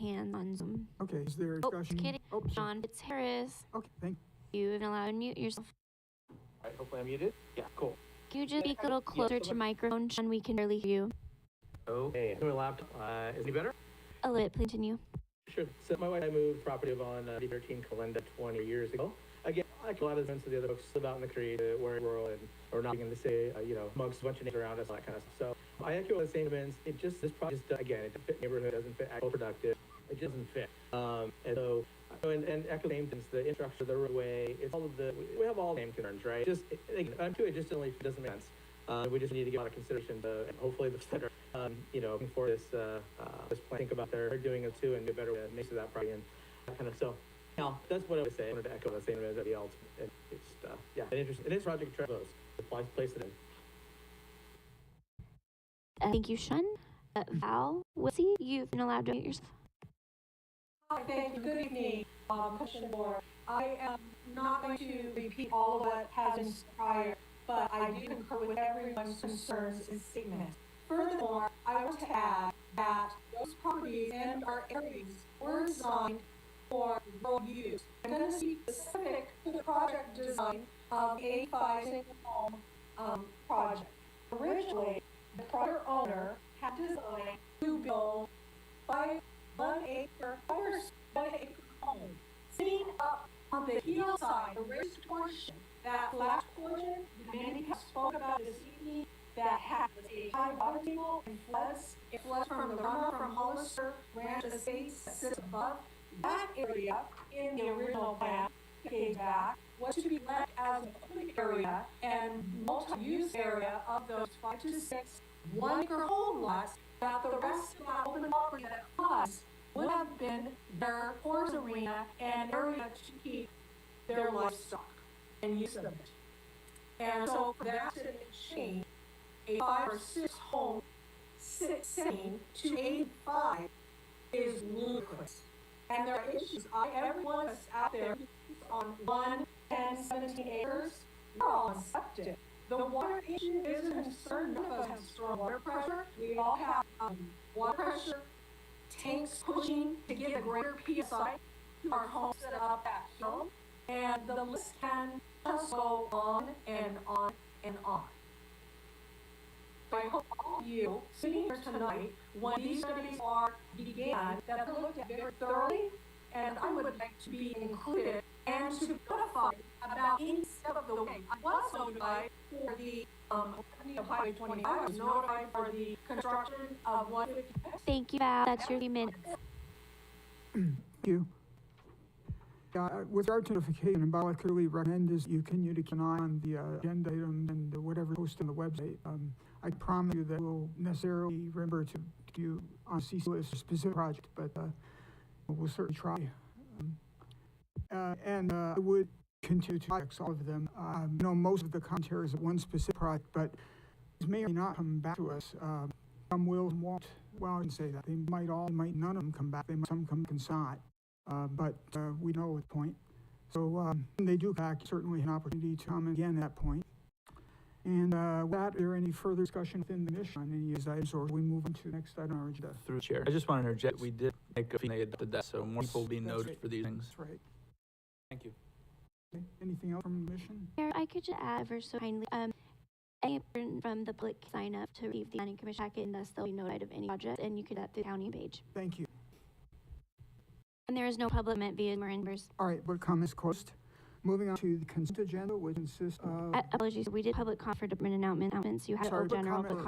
hands on Zoom. Okay, is there a Oh, discussion? kidding. Oh, sorry. John, it's Harris. Okay, thank You even allowed to mute yourself. All right, hopefully I'm muted. Yeah, cool. Can you just speak a little closer to your microphone, Sean? We can barely hear you. Okay, my laptop, is it any better? A little bit, please continue. Sure. So my wife and I moved property on 13 Calenda 20 years ago. Again, like a lot of the of the other folks, live out in the Creek, we're rural and or not in the city, amongst a bunch of neighbors around us, all that kind of stuff. So I echo the sentiments. It just, this project, again, it doesn't fit neighborhood, doesn't fit agricultural productive. It just doesn't fit. And so, and echo the same things, the infrastructure, the roadway, it's all of the, we have all the same concerns, right? Just, again, to it just doesn't make sense. We just need to give a lot of consideration to, and hopefully the center, for this plan, think about they're doing it too and do a better way to make that property and that kind of stuff. Now, that's what I would say. I wanted to echo the same as everybody else. It's, yeah, an interesting, it is Project Traverse. The place it in. Thank you, Sean. Val, Wissy, you've been allowed to mute yourself. Hi, thank you. Good evening, Commissioner Moore. I am not going to repeat all of what has been said prior, but I do concur with everyone's concerns and statements. Furthermore, I want to add that those properties and our areas were designed for rural use. I'm going to speak specific to the project design of the 85 single home project. Originally, the prior owner had designed to build 1 acre home sitting up on the hillside, the raised portion, that flat portion that many have spoke about this evening, that has a high water table and floods. It floods from the runoff from Hollister Ranch Estates that sits above. That area in the original plan, decades back, was to be left as a public area and multi-use area of those 5 to 6 1-acre home lots, that the rest of that open property that floods would have been their horse arena and area to keep their livestock and use of it. And so for that to change a 5 or 6 home sitting to 85 is ludicrous. And there are issues. Every one of us out there on 1, 10, 17 acres, we're all on septic. The water issue is a concern. None of us have strong water pressure. We all have water pressure tanks pushing to get a greater PSI to our homes that are up that hill. And the list can just go on and on and on. I hope all of you sitting here tonight, when these studies began, that they're looked at very thoroughly, and I would like to be included and to be notified about any step of the way. I was notified for the opening of Highway 25. I was notified for the construction of 150. Thank you, Val. That's your 3 minutes. Thank you. With regard to notification, and Val, I clearly recommend is you continue to keep an eye on the agenda items and whatever posted on the website. I promise you that we'll necessarily remember to you on CC list a specific project, but we'll certainly try. I would continue to projects, all of them. Most of the commentaries of one specific project, but these may or may not come back to us. Some will and won't. Well, I can say that. They might all, might none of them come back. They might some come back and some not. But we know at the point. So when they do come back, certainly an opportunity to comment again at that point. And with that, is there any further discussion within the mission on any of these items, or we move on to the next item on our agenda? Through the chair, I just want to interject. We did make a fee, they adopted that, so more people will be noted right. for these things. That's right. Thank you. Okay. Anything else from the mission? Here, I could just add ever so kindly, any person from the public sign up to receive the planning commission packet, and thus they'll be notified of any project, and you could add the county page. Thank you. And there is no public comment via members. All right, but comments closed. Moving on to the consent agenda, which consists of... Apologies, we did public comment for department announcements. You had Sorry, general public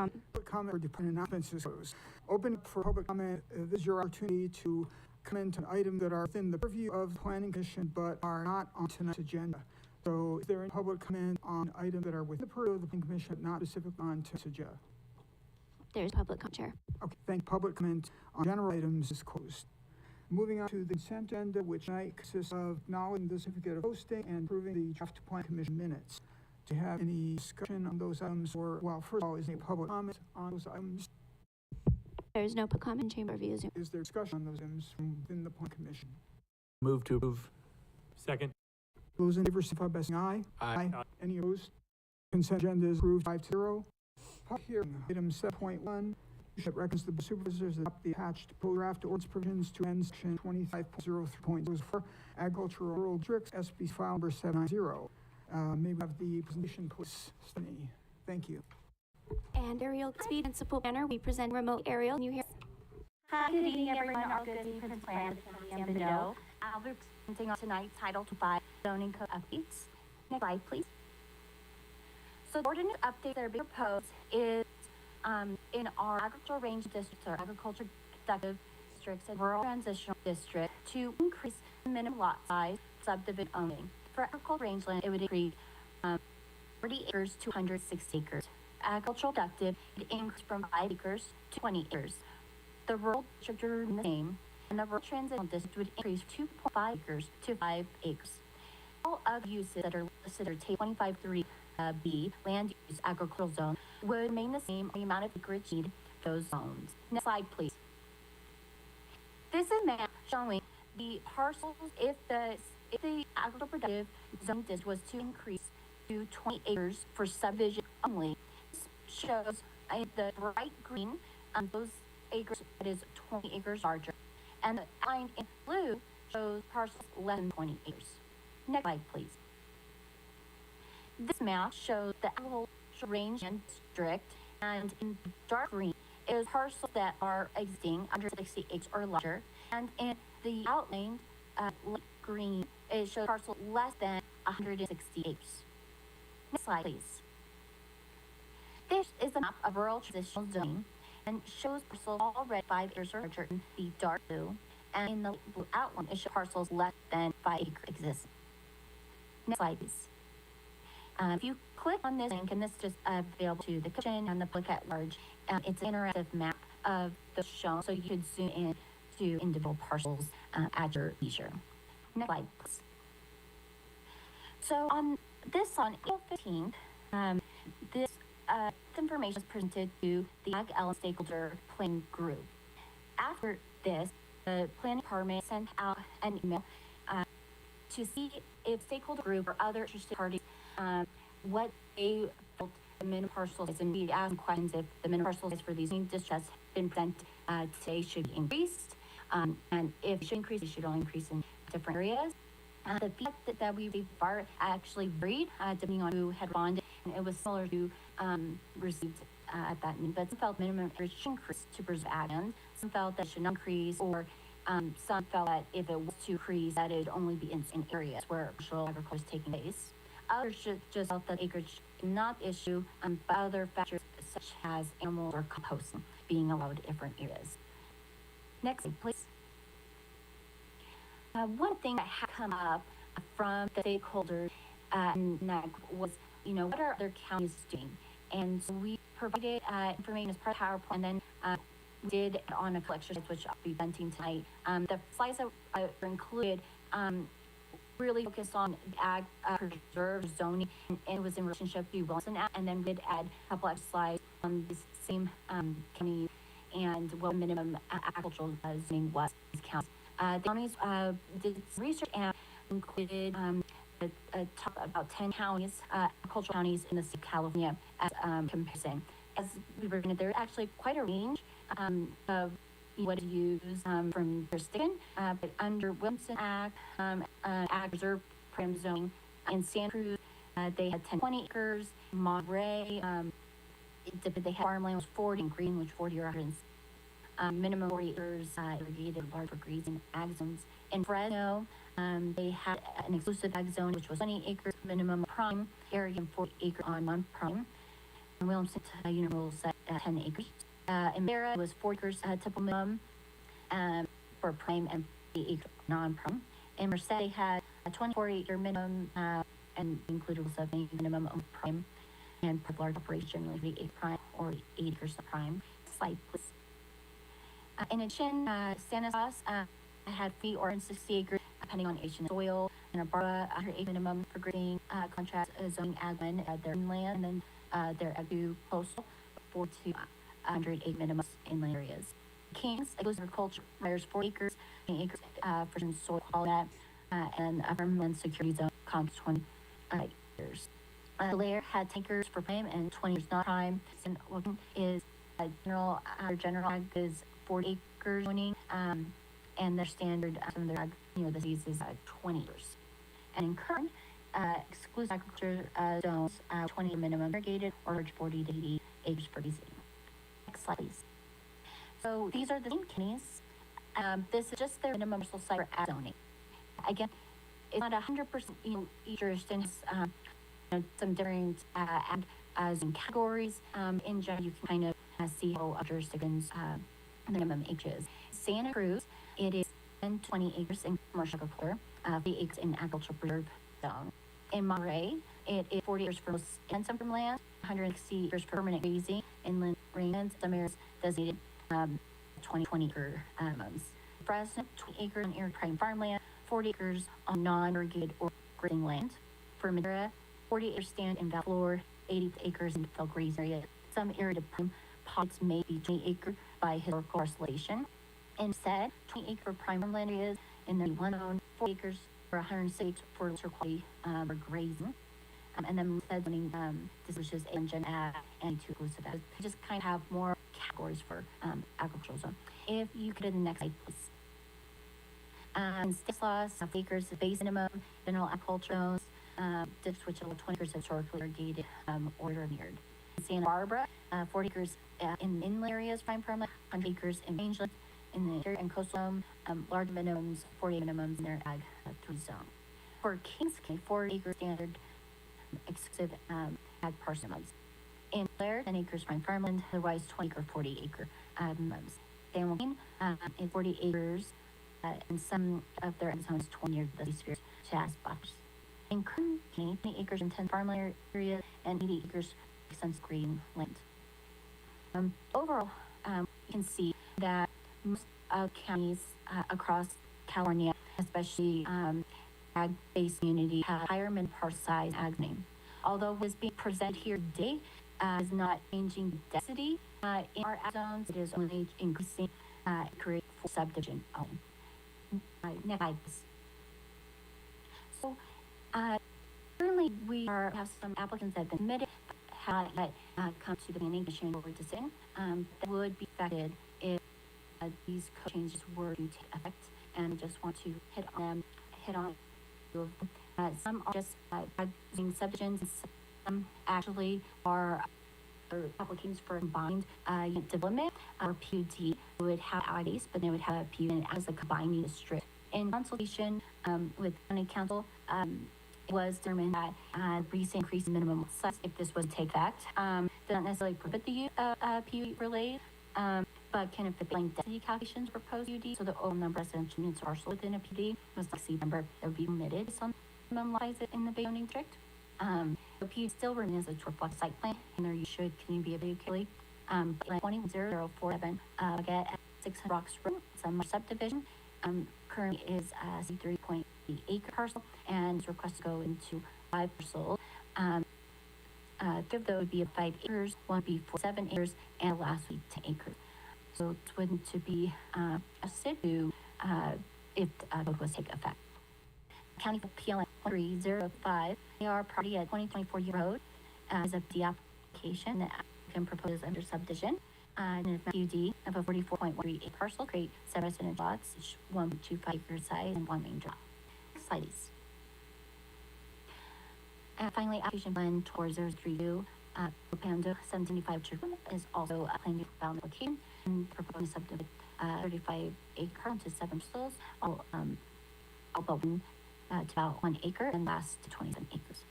comment for department announcements is closed. Open for public comment. This is your opportunity to comment on items that are within the purview of the Planning Commission but are not on tonight's agenda. So is there any public comment on items that are within the purview of the Planning Commission, not specific on tonight's agenda? There's public comment, Chair. Okay, thank you. Public comment on general items is closed. Moving on to the consent agenda, which tonight consists of acknowledging the certificate of posting and approving the draft Planning Commission minutes. Do you have any discussion on those items, or, well, first of all, is there any public comment on those items? There's no public comment in chamber via Zoom. Is there discussion on those items from within the Planning Commission? Move to approve. Second. Those in favor, signify by saying aye. Aye. Any opposed? Consent agenda is approved 5-0. Public hearing, item 7.1, That recommends the supervisors adopt the attached draft ordinance provisions to end section 25.03.04 agricultural rural districts, SB file number 790. May we have the presentation, please, Stephanie? Thank you. And Ariel Speed and Principal Banner, we present remote Ariel. Can you hear? Hi, good evening, everyone. Our good evening, Prince Plan and Benito. I'll be presenting on tonight's Title 5 zoning code updates. Next slide, please. So the ordinance updates that are being proposed is in our agricultural range districts, or agriculture productive districts, and rural transitional district to increase the minimum lot size subdivision owning. For agricultural rangeland, it would increase 40 acres to 160 acres. Agricultural productive, it increased from 5 acres to 20 acres. The rural district would remain the same, and the rural transitional district would increase 2.5 acres to 5 acres. All other uses that are listed are table 25.3B, land use agricultural zone, would remain the same, the amount of acreage needed for those zones. Next slide, please. This is a map showing the parcels if the agricultural productive zone district was to increase to 20 acres for subdivision only. This shows the bright green, those acres that is 20 acres larger, and the line in blue shows parcels less than 20 acres. Next slide, please. This map shows the agricultural range and district, and in dark green is parcels that are existing under 60 acres or larger, and in the outlined light green it shows parcels less than 160 acres. Next slide, please. This is a map of rural transitional zoning and shows parcels already 5 acres or larger in the dark blue, and in the light blue outline it shows parcels less than 5 acres exist. Next slide, please. If you click on this link, and this is just available to the commission and the public at large, it's an interactive map of the shown, so you could zoom in to individual parcels at your leisure. Next slide, please. So on April 15th, this information was presented to the Ag Ellen stakeholder planning group. After this, the planning department sent out an email to see if stakeholder group or other interested parties what they felt the minimum parcel size, and we asked questions if the minimum parcel size for these districts has been sent today should be increased, and if it should increase, it should only increase in different areas. The feedback that we received actually varied depending on who had responded, and it was similar to received at that meeting. But some felt minimum acreage should increase to preserve ag land. Some felt that it should not increase, or some felt that if it was to increase, that it would only be in areas where commercial agriculture is taking place. Others just felt that acreage not issue, but other factors such as animals or composting being allowed in different areas. Next slide, please. One thing that had come up from the stakeholders was, what are other counties doing? And so we provided information as part of PowerPoint, and then we did it on a collection slides, which I'll be presenting tonight. The slides that were included really focused on ag preserve zoning, and it was in relationship to Wilson Act, and then we did add a couple of slides on the same county and what minimum agricultural zoning was in these counties. The counties did some research and included top about 10 counties, agricultural counties in the state of California as comparison. As we were going to, there's actually quite a range of what is used from jurisdiction, but under Wilson Act, Ag Reserve Program zoning in Santa Cruz, they had 20 acres. Monterey, they had farmland was 40, and Greenwood 40 or 100. Minimum 40 acres irrigated large for grazing ag zones. In Fresno, they had an exclusive ag zone, which was 20 acres minimum prime area and 40 acres on non-prime. And Williamson unit rules set 10 acres. In Barra, it was 4 acres typical minimum for prime and 8 acres non-prime. In Merced, they had a 24-acre minimum and included was a minimum of prime, and for large operation, like 8 prime or 8 acres of prime. Slide, please. In addition, Santa Cruz had fee or 60 acres, depending on age and soil, and Abarca, 100 minimum for grading contract zoning ag land at their inland, and then their ag coastal, 4 to 108 minimums inland areas. Kings, exclusive agriculture, requires 4 acres, 20 acres for soil quality, and a farmland security zone comes 20 years. Lair had 10 acres for prime and 20 years not prime, and Logan is general ag is 40 acres zoning, and their standard, some of their ag, the cities is 20 acres. And in current, exclusive agriculture zones, 20 minimum irrigated or 40 to 80 acres for grazing. Next slide, please. So these are the same counties. This is just their minimum parcel size for ag zoning. Again, it's not 100%, each jurisdiction has some different ag zoning categories. In general, you can kind of see how jurisdictions minimum acreage. Santa Cruz, it is 20 acres in commercial agriculture, 40 acres in agricultural preserve zone. In Monterey, it is 40 acres for most and some land, 160 acres for permanent grazing, inland rangelands, some areas designated 20 acre minimums. Fresno, 20 acres on arid prime farmland, 40 acres on non-irrigated or grazing land. For Madera, 40 acres stand in valley floor, 80 acres in field grazing area. Some arid prime pockets may be 20 acre by historical parcelation. Instead, 20 acre prime farmland areas in the one owned 40 acres or 106 for lesser quality or grazing. And then instead zoning distinguishes engine and two exclusive ag. We just kind of have more categories for agricultural zone. If you could do the next slide, please. State laws, acres is base minimum, general agriculture zones, districts which allow 20 acres historically irrigated or neared. Santa Barbara, 40 acres in inland areas, prime farmland, 100 acres in rangeland, in the interior and coastal zone, large minimums, 40 minimums in their ag 3 zone. For Kings County, 40 acre standard exclusive ag parcel minimums. In Blair, 10 acres prime farmland, otherwise 20 acre, 40 acre minimums. San Joaquin is 40 acres, and some of their ag zones 20 near the spheres to ask box. In Kern County, 20 acres in 10 farmland area and 80 acres extensive green land. Overall, you can see that most counties across California, especially ag-based community, have higher minimum parcel size ag zoning. Although what is being presented here today is not changing density in our ag zones, it is only increasing create for subdivision only. Next slide, please. So currently we have some applicants that have been submitted, have not come to the planning commission for decision that would be affected if these code changes were to take effect, and just want to hit on some are just using subdivisions, some actually are applications for combined unit development or PUD would have IDs, but they would have a PUD as a combined district. In consultation with county council, it was determined that recent increase in minimum size, if this was to take effect, does not necessarily prohibit the use of PUD related, but can affect density calculations for proposed PUD, so the overall number of residential units are also within a PUD must exceed the number that would be permitted based on minimum size in the zoning district. The PUD still remains a short site plan, and there you should continue to be able to calculate. 20047 get at 600 Rocks Road, some subdivision. Currently is 3.8 acre parcel, and is requested to go into 5 parcels. Two of those would be 5 acres, one would be 7 acres, and the last would be 10 acres. So it's going to be a situ if both was take effect. County PLN 1305, they are property at 2024 Year Road as of the application that can propose under subdivision. And a PUD of a 44.18 parcel, create 7 residential lots, each 1.25 acre size and 1 main drop. Next slide, please. And finally, application plan 4032, Pando 775 Children is also a planning development location and proposing subdivision 35 acre to 7 parcels, all but one to about 1 acre and last to 27 acres.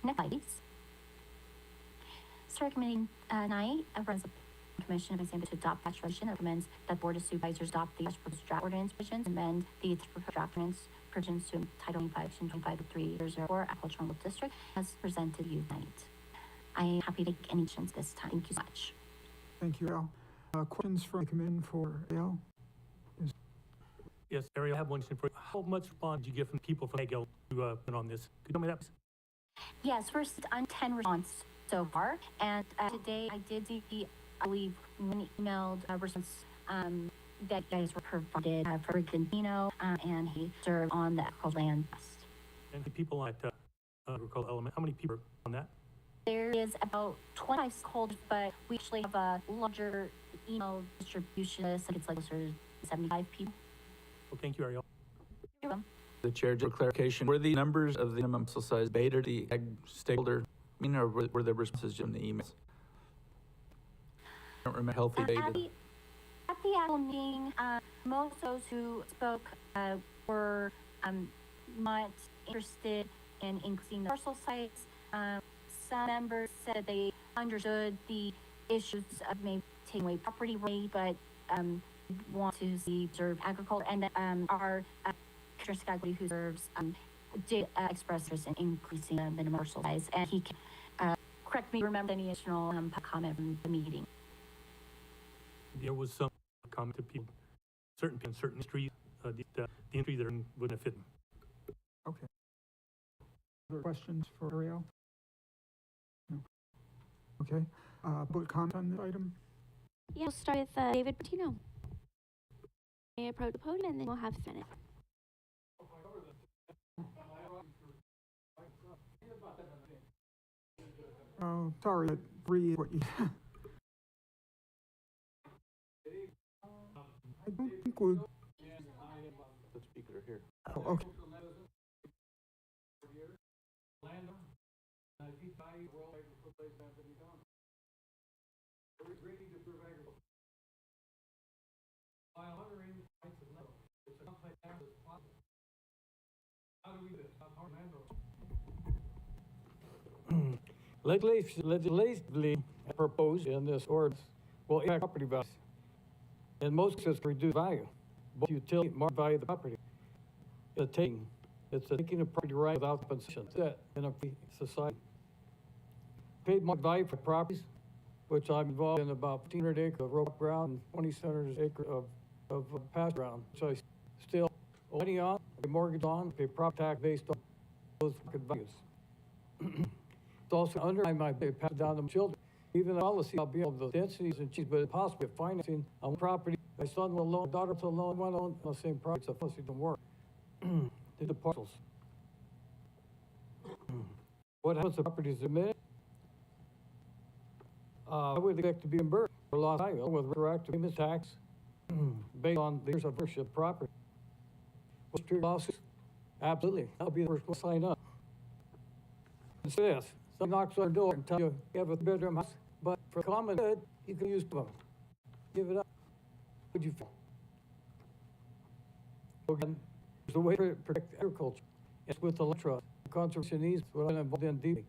Next slide, please. So recommending tonight, Commission of Example to adopt that resolution that recommends that Board of Supervisors adopt the proposed draft ordinance provisions, amend the proposed draft ordinance provisions to Title 25, Section 25.3.004 Agricultural District as presented to you tonight. I am happy to take any questions this time. Thank you so much. Thank you, Al. Questions from the commission for Al? Yes, Ariel, I have one question for you. How much response did you get from people from AGL to put on this? Could you tell me that, please? Yes, we're on 10 responses so far, and today I did see, I believe, one emailed response that you guys were provided for Benito, and he served on the agricultural land trust. And the people at agricultural element, how many people are on that? there is about 25 stakeholders, but we actually have a larger email distribution list. I think it's like closer to 75 people. Well, thank you, Ariel. You're welcome. The chair, just for clarification, were the numbers of the minimum parcel size beta the ag stakeholder meeting, or were the responses in the emails? I don't remember healthy beta. At the actual meeting, most of those who spoke were not interested in increasing the parcel size. Some members said they understood the issues of maybe taking away property rate, but want to see preserve agriculture. And our Commissioner Scaglia, who serves, did express interest in increasing the minimum parcel size, and he can correct me, remember any additional comment from the meeting. There was some comment to people, certain industries, the industry that wouldn't fit. Okay. Other questions for Ariel? No. Okay. Public comment on this item? Yeah, we'll start with David Benito. May approach the podium, and then we'll have 3 minutes. Oh, sorry, but 3 is what you. I don't think we. The speaker here. Oh, okay. Legislatively proposed in this ordinance will impact property values. In most cases, reduce value, both utility and market value of the property. It's a taking of property right without compensation. That in a free society. Paid market value for properties, which I'm involved in about 1,500 acres of road ground and 2,700 acres of pasture ground. So I still owe money on, pay mortgage on, pay property tax based on those market values. It's also undermined my ability to pass it down to my children. Even the policy, I'll be able to densities and cheese, but it's possible if financing on property. My son will loan, daughter will loan, one on the same project, so policy don't work. The parcels. What happens if property is admitted? I would expect to be reimbursed for lost value with retroactive payment tax based on the years of ownership of property. What's true lawsuits? Absolutely. I'll be the first one to sign up. It's this. Somebody knocks on your door and tells you you have a bedroom house, but for common good, you can use them. Give it up. Would you feel? Again, there's a way to protect agriculture. It's with the land trust. Conservation needs what I'm involved in deeply.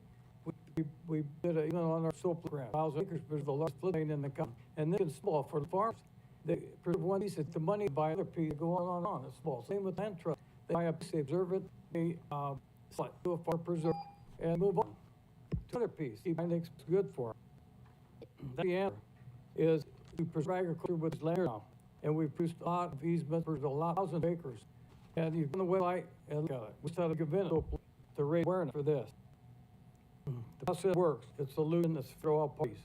We did it even on our soap program. 1,000 acres was the largest floodplain in the country. And this is small for the farms. They preserve one piece of the money to buy other piece, go on and on. It's small. Same with land trust. They buy a piece, they observe it, they do a farm preserve, and move on to another piece. He thinks it's good for them. The answer is to preserve agriculture with land now. And we've produced a lot of easements for a lot, 1,000 acres. And you go on the website and look at it. We started giving to raise awareness for this. The process works. It's a solution that's for all parties.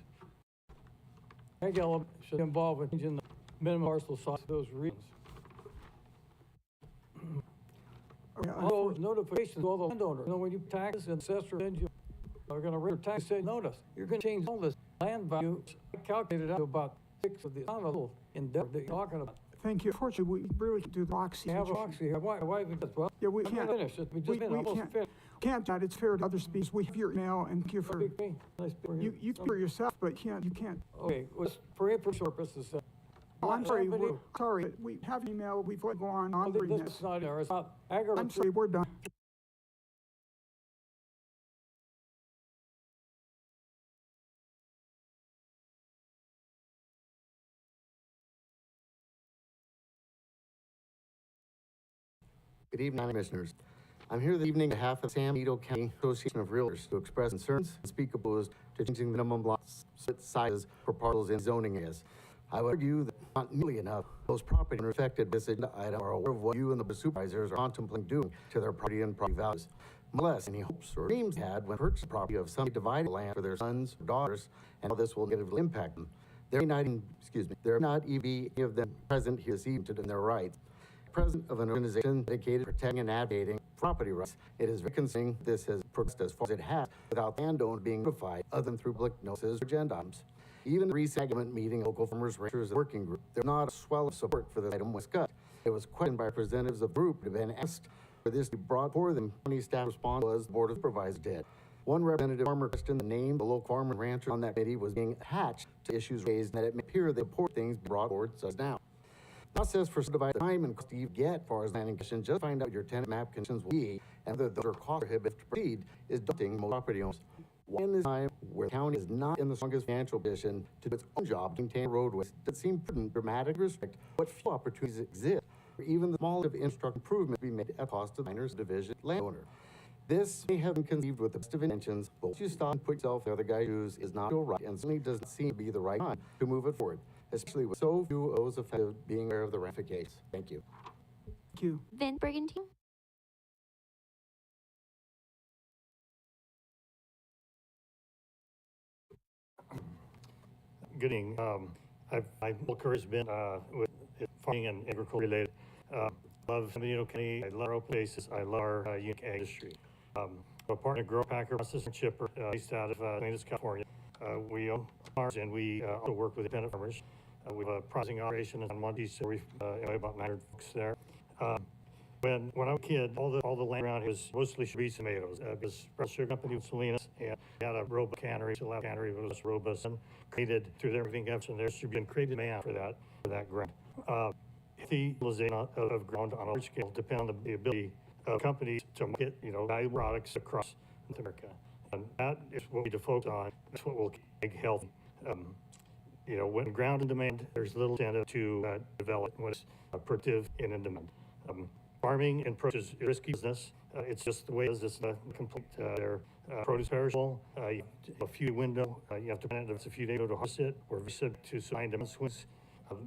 Ag element should involve in changing the minimum parcel size of those regions. All those notifications to all the landowners. You know, when you tax and assessor send you are going to raise your tax, say notice. You're going to change all this land value. I calculated out to about 6 of the amount of little endeavor that you're talking about. Thank you. Fortunately, we really can't do the proxy. You have a proxy here. Why is it? Well, yeah, we I'm can't. finish it. We just Can't that. It's fair to other speakers. We have your email and thank you for, you can for yourself, but you can't. Okay, for information purposes. Oh, I'm sorry, sorry. We have email. We've let go on reading this. Is not there. It's not agriculture. I'm sorry, we're done. Good evening, Commissioners. I'm here this evening on behalf of the San Benito County Association of Realtors to express concerns and speak opposed to changing the minimum lot sizes for parcels in zoning areas. I would argue that not nearly enough those property owners affected by this agenda item are aware of what you and the supervisors are contemplating doing to their property and property values. Much less any hopes or dreams had when purchasing property of somebody divided land for their sons or daughters, and how this will negatively impact them. There may not even be any of them present here this evening to defend their rights. President of an organization dedicated to protecting and advocating property rights. It is very concerning this has progressed as far as it has without landowners being notified other than through public notices or agenda items. Even the recent segment meeting of local farmers, ranchers, and working group, there was not a swell of support for this item was cut. It was questioned by representatives of the group who had been asked for this to be brought for them. County staff response was the Board of Supervisors did. One representative farmer questioned the name of the local farmer and rancher on that committee was being attached to issues raised, and that it may appear that important things brought forward such as now. Process for subdividing time and cost you get as far as planning conditions, just find out your tenant map conditions will be, and whether those are cost prohibitive to proceed is daunting most property owners. Why in this time where the county is not in the strongest financial position to do its own job to maintain roadways, does it seem prudent to dramatically restrict what few opportunities exist for even the smallest of infrastructure improvement to be made at cost of the miners division landowner. This may have been conceived with the best of intentions, but once you stop and put yourself in the other guy's shoes is not still right, and certainly doesn't seem to be the right time to move it forward, especially with so few of those affected being aware of the ramifications. Thank you. Thank you. Vin Brigantine? Good evening. My whole career has been with farming and agriculture related. Love Benito County. I love our open spaces. I love our unique ag industry. I'm a partner grower packer processor and shipper based out of Salinas, California. We own farms and we also work with independent farmers. We have a processing operation in one piece, so we've about 900 folks there. When I was a kid, all the land around here was mostly beets and tomatoes. Because the sugar company was Salinas, and we had a robust cannery, so that cannery was robust and created through their everything else, and there's been created demand for that ground. The utilization of ground on a large scale depend on the ability of companies to market, valuable products across North America, and that is what we need to focus on. That's what will keep ag healthy. When ground in demand, there's little incentive to develop when it's productive and in demand. Farming and produce is a risky business. It's just the way it is. It's not complete. Their produce perishable. You have a few window. You have to plant it if it's a few days to harvest it. We're subject to supply and demand swings.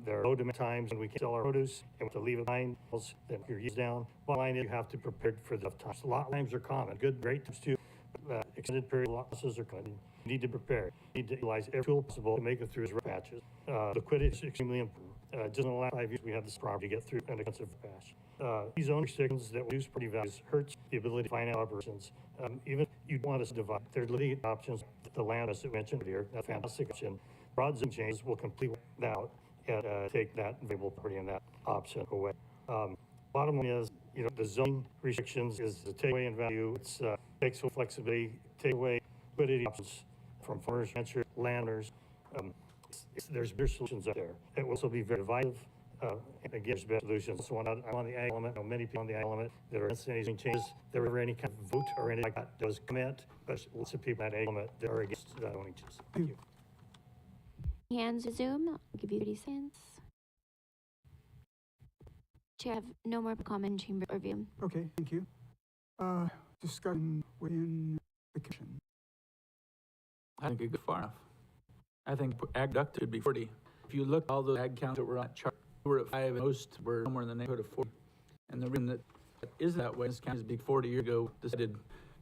There are low demand times when we can't sell our produce and we have to leave it behind. Then your yields down. Bottom line is you have to prepare for the times. A lot of times are common. Good, great times too. Extended period losses are common. You need to prepare. You need to utilize every tool possible to make it through its patches. Liquidity is extremely important. Just in the last 5 years, we had this problem to get through an expensive patch. These own restrictions that reduce property values hurts the ability to finance operations. Even if you want us to divide, there's limited options. The land, as I mentioned earlier, that's a fantastic option. Broad zone changes will completely that out and take that available property and that option away. Bottom line is, the zoning restrictions is the takeaway in value. It's takes away flexibility, take away liquidity options from farmers, ranchers, landowners. There's better solutions out there. It will also be very divisive. And again, there's better solutions. So I'm on the ag element. Many people on the ag element that are against anything changes. There were any kind of vote or anything like that. There was comment, but lots of people on the ag element that are against zoning changes. Thank you. Hands Zoom. I'll give you 30 seconds. Chair, I have no more comment chamber review. Okay, thank you. Discussion within the commission. I think it goes far enough. I think ag duct would be 40. If you look at all the ag counts that were on that chart, we were at 5 and most were somewhere in the neighborhood of 40. And the reason that is that way, this county is big 40 years ago, decided to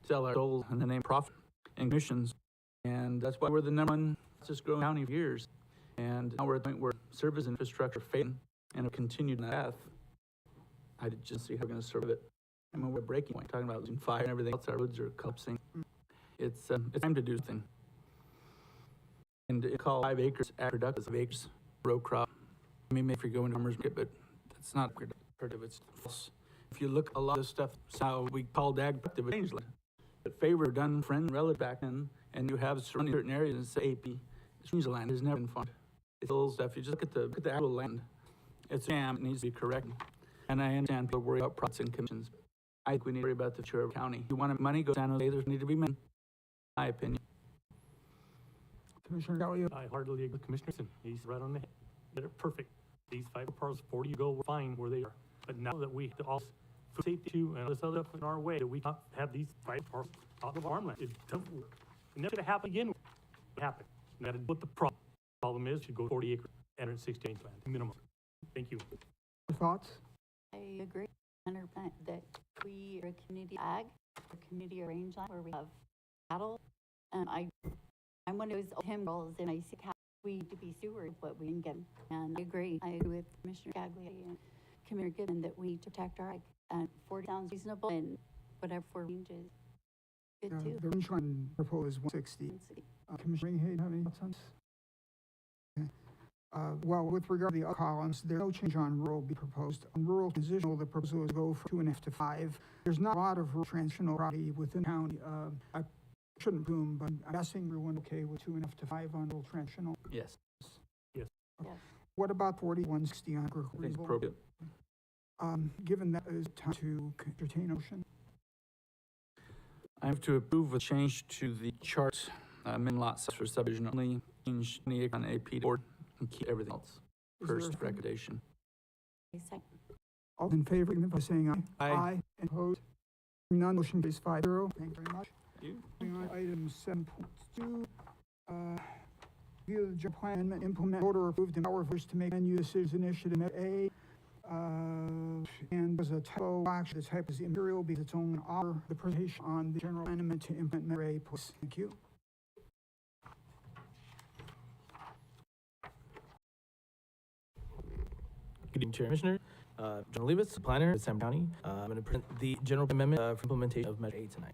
sell our souls in the name of profit and commissions. And that's why we're the number one fastest growing county for years. And now we're at the point where service infrastructure fading and have continued in that path. I just see how we're going to serve it. I mean, we're at breaking point, talking about losing fire and everything else. Our roads are collapsing. It's time to do something. And to call 5 acres productive 5 acres row crop. I mean, maybe if you're going to farmer's market, but that's not productive. It's false. If you look, a lot of this stuff, it's how we called ag productive, it changed. But favor done friend relative back then, and you have surrounding certain areas and say AP. It's rangeland has never been farmed. It's little stuff. You just look at the actual land. It's a scam. It needs to be corrected. And I understand people worry about profits and commissions. I think we need to worry about the future of the county. If you want money, go to San Jose. There's need to be men. My opinion. Commissioner Gallio. I heartily agree with Commissioner Nixon. He's right on the head. They're perfect. These 5 parcels 40 years ago were fine where they are. But now that we have to all food safety issue and all this other stuff in our way, that we can't have these 5 parcels out of farmland. It doesn't work. It never should have happened again. It happened. And that is what the problem is. You go 40 acres, 160 acres land, minimum. Thank you. Thoughts? I agree 100% that we are a community ag, a community rangeland where we have cattle. And I'm one of those hymn girls, and I see how we need to be stewards of what we can get. And I agree with Commissioner Gagliardi and Commissioner Gibbon that we need to protect our ag. And 40 sounds reasonable, and whatever ranges. Good Yeah, too. the range line proposed is 160. Commissioner Ringhade, have any thoughts on this? Okay. Well, with regard to the other columns, there's no change on rural be proposed. On rural transitional, the proposal is go from 2.5 to 5. There's not a lot of rural transitional property within the county. I shouldn't assume, but I'm guessing everyone okay with 2.5 to 5 on rural transitional. Yes, Yes. What about 4160 on I think it's agricultural? appropriate. Given that is time to entertain a motion. I have to approve a change to the chart, min lot size for subdivision only, change 20 acre on AP board, and keep everything else. Is there a First second? recommendation. Second. All in favor, signify by saying aye. Aye. And opposed? Hearing none, motion carries 5-0. Thank you very much. You? Moving on to item 7.2, review the general plan amendment, implement order approved empower voters to make land use decisions initiative Measure A. And there's a typo, actually the type is the imperial because it's only R, the presentation on the general plan amendment to implement Measure A, please. Thank you. Good evening, Chair and Commissioner. John Levis, planner of Sam County. I'm going to present the general amendment for implementation of Measure A tonight.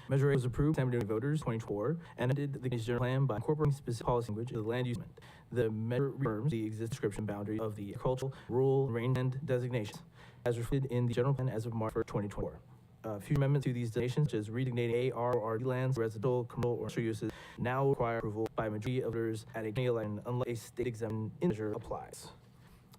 Measure A was approved by San Bernardino voters 2024 and amended the county's general plan by incorporating specific policy language of the land use amendment. The measure reaffirms the existing description boundary of the agricultural, rural, and rangeland designations as reflected in the general plan as of March 1st, 2024. Future amendments to these designations, such as redesignating A, R, or RD lands, residential, commercial, or industrial uses, now require approval by a majority of voters at a county election unless a state exemption measure applies.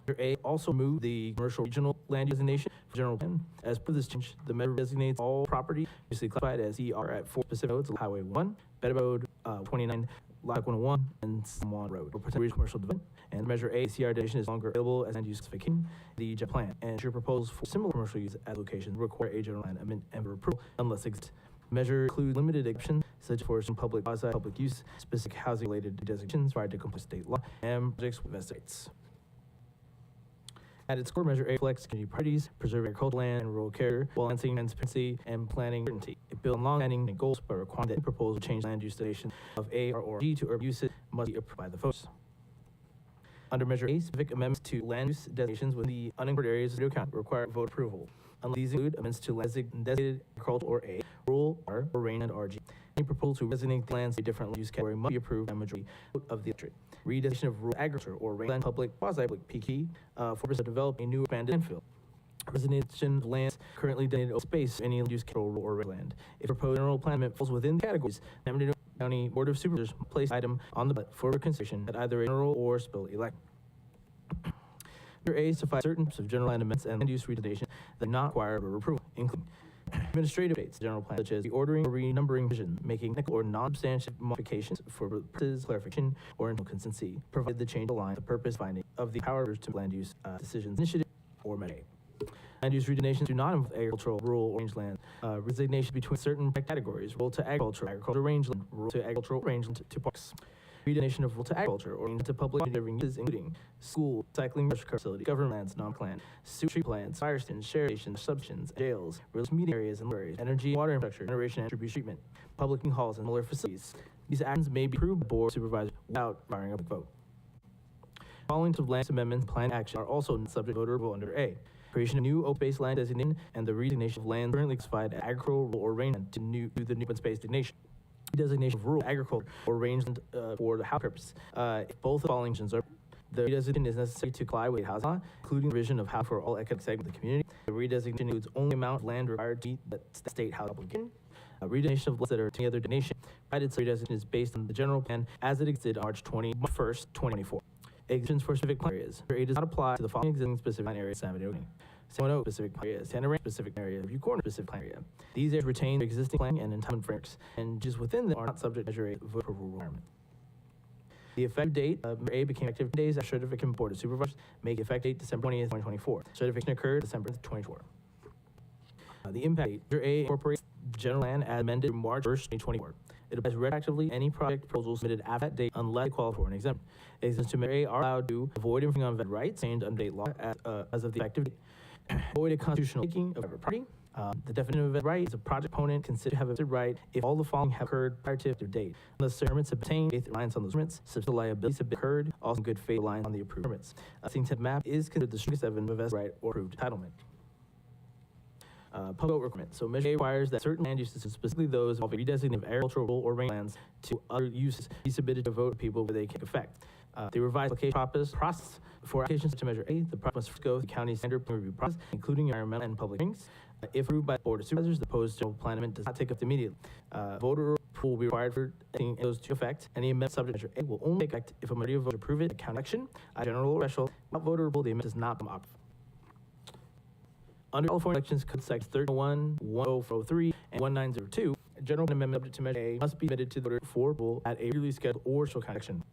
Measure A also moved the commercial regional land use designation for general plan. As per this change, the measure designates all property previously classified as ER at 4 specific nodes: Highway 1, Bed Road, 29, Lot 101, and San Road, or potential commercial development. And Measure A, CR designation is longer available as land use classification, the general plan. And your proposals for similar commercial use as locations require a general plan amendment and approval unless exists. Measure includes limited exceptions, such as for some public, quasi-public use, specific housing-related designations prior to complete state law, and projects with estates. At its core, Measure A reflects community priorities, preserving agricultural land and rural character, while enhancing transparency and planning certainty. It builds on long-standing goals by requiring that any proposal to change land use destination of A or G to urban uses must be approved by the voters. Under Measure A, specific amendments to land use designations within the unincorporated areas of Benito County require vote approval, unless these include amendments to land designated agricultural or A, rural R, or rangeland RG. Any proposal to designate the lands a different land use category must be approved by a majority vote of the electorate. Redesignation of rural agriculture or rangeland public, quasi-public PK for purpose of developing a new expanded landfill. Resignation of lands currently designated open space for any land use category or rangeland. If proposed general plan amendment falls within the categories, San Bernardino County Board of Supervisors place item on the ballot for consideration at either a general or special election. Measure A specifies certain types of general land amendments and land use redesignation that do not require voter approval, including administrative dates, general plan, such as the ordering or renumbering provision, making technical or non-substantive modifications for purposes, clarification, or internal consistency, provided the change aligns the purpose finding of the power to land use decisions initiative or Measure A. Land use redesignations do not involve agricultural, rural, or rangeland. Resignations between certain categories: rural to agriculture, agricultural rangeland, rural to agricultural rangeland to parks. Redesignation of rural to agriculture or to public uses, including school, cycling facility, government lands, non-planned, sewer treatment plants, fire stations, share stations, substations, jails, real meeting areas and libraries, energy, water infrastructure, generation and distribution treatment, public meeting halls, and similar facilities. These actions may be approved by the board of supervisors without requiring a vote. Following of land amendments, planned action are also subject to voter approval under A. Creation of new open space land designation and the redesignation of land currently classified as agricultural, rural, or rangeland to the new open space designation. Designation of rural agriculture or rangeland for the house purpose. If both of the following conditions are, the redesignation is necessary to comply with housing law, including the provision of housing for all economic segments of the community. The redesignation includes only amount of land required to meet the state housing obligation. Redesignation of lands that are to any other donation, provided the redesignation is based on the general plan as it existed on March 1st, 2024. Exemptions for specific plan areas. Measure A does not apply to the following existing specific plan areas: San Benito, San Juan specific plan area, Santa Ranch specific plan area, View Corner specific plan area. These areas retain their existing planning and entitlement frameworks, and just within them are not subject to Measure A vote approval requirement. The effective date of Measure A became effective days after certification Board of Supervisors, make effective date December 20th, 2024. Certification occurred December 2024. The impact date. Measure A incorporates general plan as amended March 1st, 2024. It applies retroactively any project proposals submitted after that date unless they qualify for an exemption. Exemptions to Measure A are allowed to avoid infringing on vested rights obtained under state law as of the effective date. Avoid a constitutional taking of private property. The definition of a vested right is a project opponent considered to have a vested right if all the following have occurred prior to the date. Unless the permits obtained, faith reliance on those permits, substantial liabilities have been occurred, also good faith reliance on the approved permits. A single map is considered the strongest evidence of a vested right or approved entitlement. Public vote requirement. So Measure A requires that certain land uses, specifically those involving redesignating of agricultural or rangelands to other uses, be submitted to vote of people where they can take effect. The revised application process for applications to Measure A, the process must first go through the county standard plan review process, including environmental and public hearings. If approved by the Board of Supervisors, the proposed general plan amendment does not take effect immediately. Voter approval will be required for taking those to effect. Any amendment subject to Measure A will only take effect if a majority of voters approve it at county election. A general threshold, without voter approval, the amendment does not become operative. Under California Elections Code Sections 31, 10403, and 1902, a general plan amendment subject to Measure A must be submitted to the voter for approval at a regularly scheduled or special county election.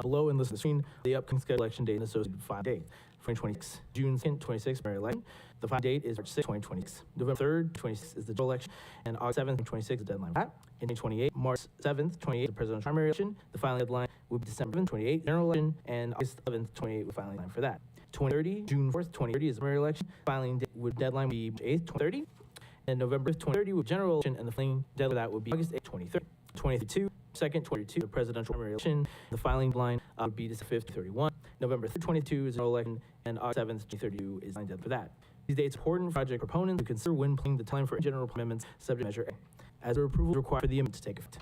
Below and listed on the screen, the upcoming scheduled election date and associated file date. 2026, June 2nd, 26th, primary election. The final date is March 6th, 2026. November 3rd, 26th is the general election, and August 7th, 2026 is the deadline for that. In 2028, March 7th, 28th, the presidential primary election. The final deadline will be December 7th, 28th, general election, and August 11th, 28th, the final deadline for that. 2030, June 4th, 2030 is the primary election. Filing deadline will be March 8th, 2030, and November 5th, 2030 will be general election, and the filing deadline for that will be August 8th, 2030. 2032, second, 2022, the presidential primary election. The filing deadline would be December 5th, 2031. November 3rd, 2022 is the general election, and August 7th, 2032 is the deadline for that. These dates are important for project proponents to consider when planning the time for general amendments subject to Measure A, as their approval is required for the amendment to take effect.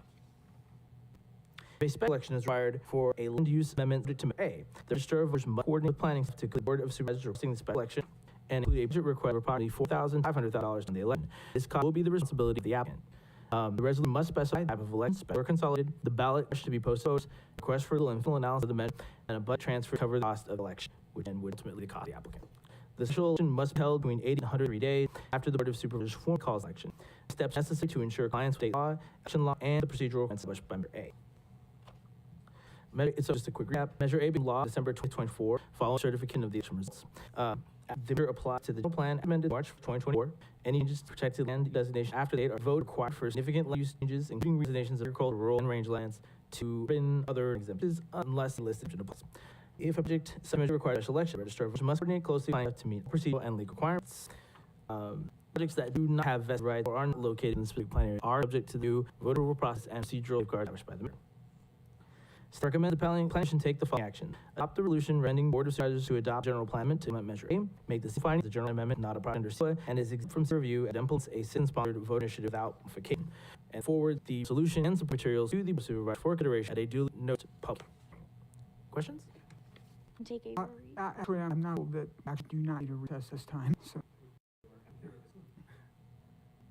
If a special election is required for a land use amendment subject to Measure A, the Register of Voters must coordinate with planning to the Board of Supervisors requesting the special election and include a budget request of approximately $4,500 on the election. This cost will be the responsibility of the applicant. The resolution must specify the type of election, special or consolidated, the ballot to be posted, request for the full analysis of the measure, and a budget transfer to cover the cost of the election, which then would ultimately cost the applicant. The special election must be held between 80 and 103 days after the Board of Supervisors formally calls election. Steps necessary to ensure compliance with state law, election law, and the procedural requirements established by Measure A. So just a quick recap. Measure A became law December 2024, following certification of the election results. The measure applies to the general plan amended March 2024. Any changes to protected land designation after the date are vote required for significant land use changes, including designations of agricultural, rural, and rangelands to urban other exemptions, unless listed in the place. If a project submeasure requires special election, the Register of Voters must coordinate closely to meet procedural and legal requirements. Projects that do not have vested rights or aren't located in the specific plan area are subject to the new voter approval process and procedural safeguards established by the mayor. Recommend the planning commission take the following action: adopt the resolution recommending Board of Supervisors to adopt general plan amendment to implement Measure A, make the findings the general amendment not a project under CEQA, and is exempt from review and implements a citizen-sponsored vote initiative without modification, and forward the solution and some materials to the Board of Supervisors for consideration at a duly noted public. Questions? Take a read. Actually, I'm not told that actually do not need a recess this time, so.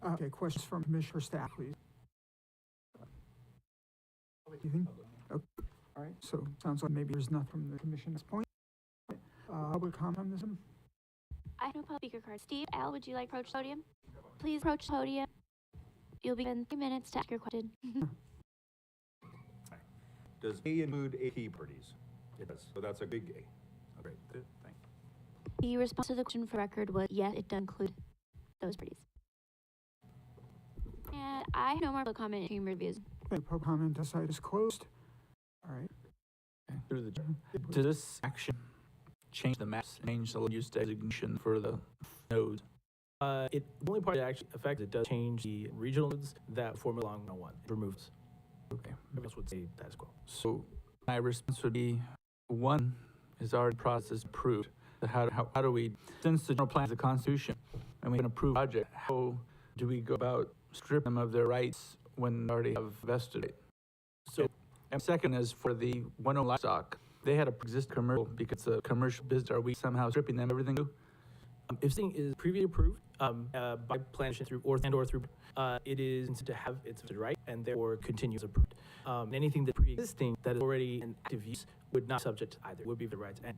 Okay, questions from Commissioner staff, please. Anything? Okay. All right, so sounds like maybe there's nothing from the commission at this point. Public comment on this one? I have no public speaker card. Steve, Al, would you like to approach the podium? Please approach the podium. You'll be given 3 minutes to ask your question. Does A include AP parties? It does, so that's a big A. Great, good, thank you. The response to the question for record was yes, it does include those parties. And I have no more public comment in reviews. Okay, public comment, this side is closed. All right. Okay. Through the chair. Does this action change the maps, change the land use designation for the nodes? The only part that actually affects it does change the regional nodes that form along 101. It removes. Okay. Everyone else would say that as well. So my response would be, one is our process approved. So how do we, since the general plan is the Constitution, and we can approve a project, how do we go about stripping them of their rights when they already have vested it? So, and second is for the 101 livestock, they had a existing commercial because it's a commercial business. Are we somehow stripping them everything new? If something is previously approved by planning through or through, it is considered to have its right and therefore continues approved. Anything that pre-existing that is already in active use would not be subject to either. Would be the rights and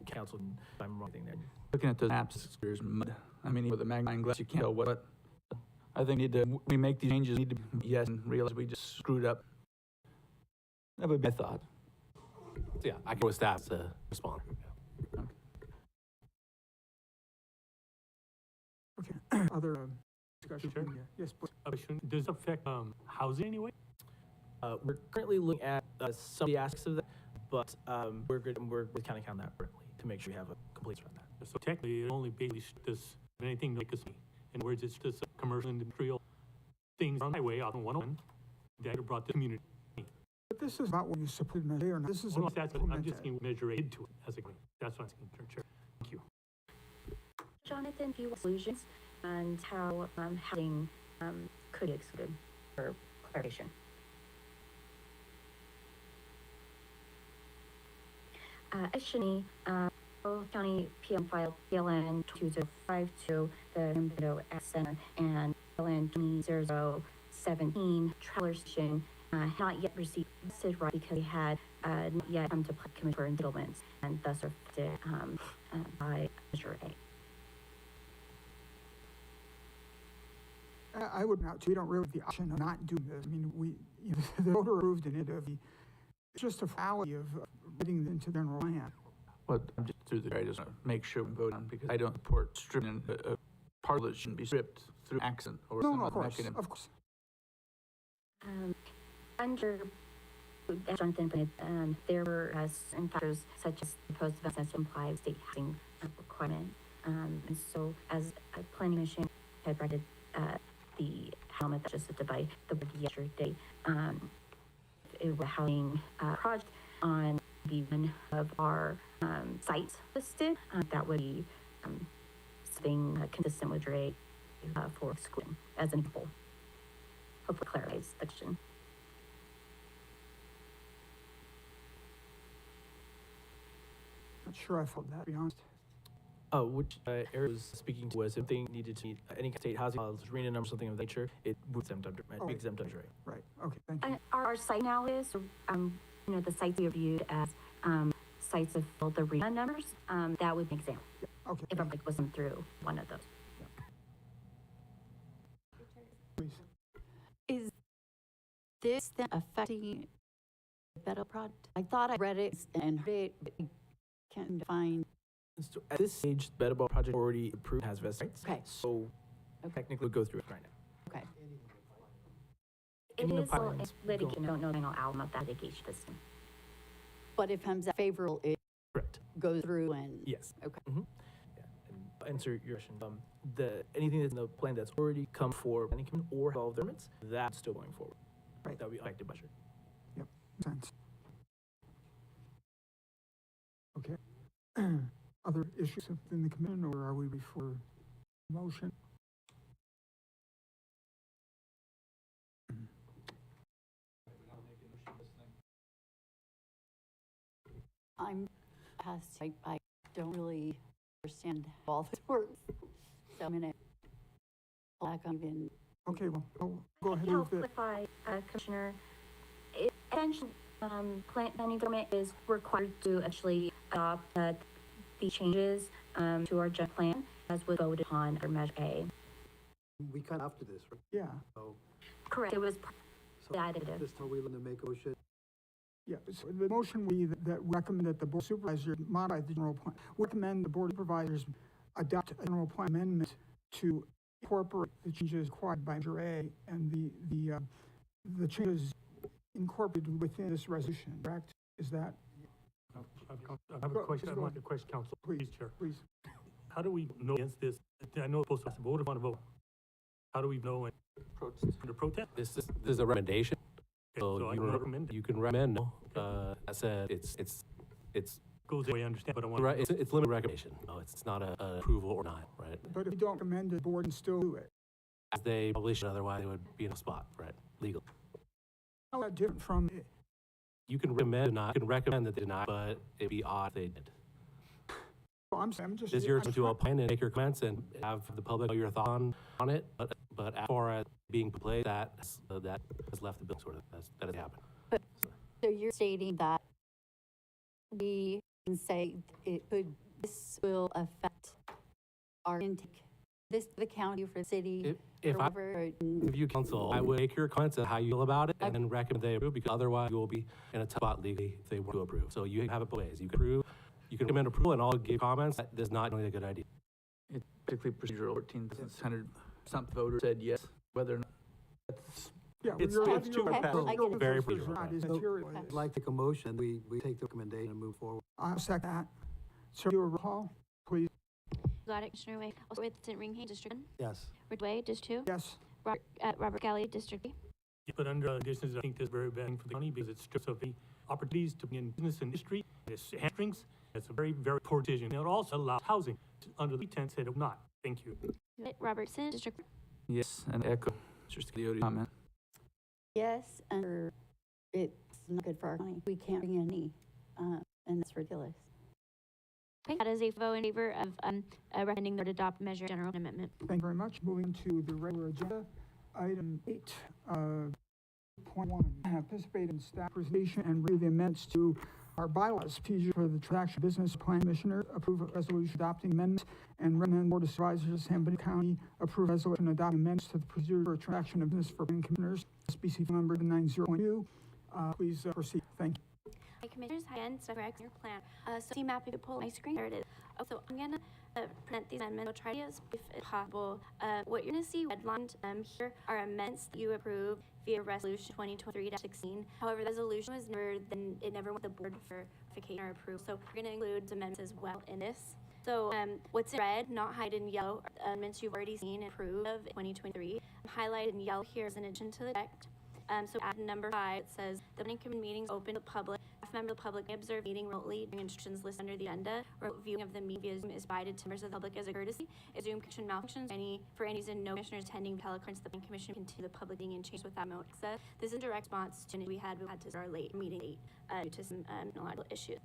council. If I'm wrong, thing there. Looking at those maps, there's mud. I mean, with the magnifying glass, you can't tell what. I think we make these changes. Need to yes and realize we just screwed up. That would be my thought. So yeah, I can with staff to respond. Yeah. Okay. Other discussion? Sure. Yeah. Yes, please. Does it affect housing anyway? We're currently looking at some of the aspects of that, but we're counting on that currently to make sure we have a complete answer on that. So technically, it only basically does anything like a city. In other words, it's just commercial industrial things on the highway out on 101 that are brought to the community. But this is about what you supported Measure A or not. This is Well, that's what I'm just asking Measure A to it as a green. That's what I'm asking, Chair. Thank you. Jonathan, if you want solutions, and how housing could be excluded for clarification. Additionally, both County PM filed PLN 2052, the Benito Center, and PLN 2017 Traveler Station not yet received vested right because they had not yet come to commission for entitlements and thus are affected by Measure A. I would not, we don't really have the option of not doing this. I mean, the voter approved in it it's just a fallacy of getting into general plan. Well, I'm just through the, I just want to make sure we vote on, because I don't support stripping a part that shouldn't be stripped through accident or some No, other mechanism. of course. Under as Jonathan pointed, there were certain factors such as proposed developments that imply state housing requirement. And so, as a planning commission had recommended the helmet that just stood by the board yesterday, it was a housing project on the one of our sites listed. That would be something consistent with your for exclusion as an example. Hopefully clarifies the question. Not sure I felt that, to be honest. Which Eric was speaking to was if they needed to meet any state housing laws, arena number, something of that nature, it moves them under, makes them under rate. Right, okay, thank you. Our site analysis, the sites we reviewed as sites that fill the arena numbers, that would be an example. Yeah, okay. If a bike wasn't through one of those. Please. Is this then affecting the Beto project? I thought I read it and heard it, but I can't find. So at this stage, the Betaball project already approved, has vested rights. Okay. So technically we'll go through it right now. Okay. It In the is still pipelines, litigation, don't know the final outcome of that litigation system. But if comes out favorable, it Correct. goes through and. Yes. Okay. Yeah. And I'll answer your question. Anything that's in the plan that's already come for planning commission or involved governments, that's still going forward. Right. That'll be affected by sure. Yep, makes sense. Okay. Other issues within the commission, or are we before motion? I don't really understand how all this works. So I'm gonna back on even. Okay, well, I'll go ahead I'll with it. clarify, Commissioner. Essentially, planning government is required to actually adopt the changes to our general plan as was voted on for Measure A. We cut after this, right? Yeah, So, Correct. It was so additive. just are we going to make a motion? yeah, so the motion we that recommend that the board of supervisors modify the general plan. Recommend the board of supervisors adopt a general plan amendment to incorporate the changes required by Measure A and the changes incorporated within this resolution, correct? Is that, I have a question, I want a question, Council, Please. please, Chair. please? How do we know against this? I know it's supposed to ask the voters want to vote. How do we know when, under protest? This is a recommendation. Okay, so I can recommend it. You can recommend, no. I said, it's Goes the way I understand, but I want. right, it's limited recommendation. No, it's not an approval or not, right? But if you don't recommend it, the board can still do it. As they probably should, otherwise they would be in a spot, right, legal. How that different from, You can recommend that they deny, but it'd be odd if they did. well, I'm just. This is your I'm time to opine and make your comments and have the public know your thought on it, but as far as being played, that has left the bill, sort of, that has happened. So you're stating that we can say this will affect our intake, the county for the city, If or I whatever. If you counsel, I would make your comments on how you feel about it and then recommend they approve, because otherwise you will be in a tough spot legally if they want to approve. So you have it both ways. You can approve, you can recommend approval and I'll give comments. That is not really a good idea. It's basically procedural. 14,600 some voters said yes, whether or not. That's, Yeah, it's you're- too you're- repetitive. I get it. Very It's not as material as- I'd like to take a motion, we take the recommendation and move forward. I'll second that. So do a roll call, please. Got it, Commissioner Wade. Also with St. Ringham, District 1. Yes. Rich Wade, District 2. Yes. Robert Galley, District 3. Yeah, but under conditions, I think this is very bad for the county because it strips of the opportunities to be in business and industry. It's hamstrings. It's a very, very poor decision. It also allows housing under the pretense that it will not. Thank you. Robertson, District. Yes, and echo Mr. Scalioti's comment. Yes, and it's not good for our county. We can't bring in any, and it's ridiculous. Okay, that is a vote in favor of recommending the adopt measure general amendment. Thank you very much. Moving to the regular agenda, item 8.1. Participate in staff presentation and review the amendments to our bylaws. Procedure for the Transaction Business Plan Commissioner, approve a resolution adopting amendments, and recommend Board of Supervisors of San Benito County approve resolution adopting amendments to the procedure for transaction of business for commissioners, SBC number 90.2. Please proceed. Thank you. Hi, Commissioners. Hi, again. So, correct your plan. So, see map, you can pull my screen. There it is. So, I'm gonna present these amendments. I'll try to be as brief as possible. What you're gonna see redlined here are amendments that you approved via Resolution 2023-16. However, the resolution was never went to the board for ratification or approval. So, we're gonna include amendments as well in this. So, what's in red, not highlighted in yellow, are the amendments you've already seen and approved of in 2023. Highlighted in yellow here is an addition to the text. So at number 5, it says the planning commission meetings open to the public. Staff members of the public may observe meeting remotely during instructions listed under the agenda. Remote viewing of the meeting via Zoom is provided to members of the public as a courtesy. If Zoom connection malfunctions for any reason, no commissioners attending teleconference, the planning commission continue the public meeting and change without remote access. This is in direct response to we had to start our late meeting due to some technological issues.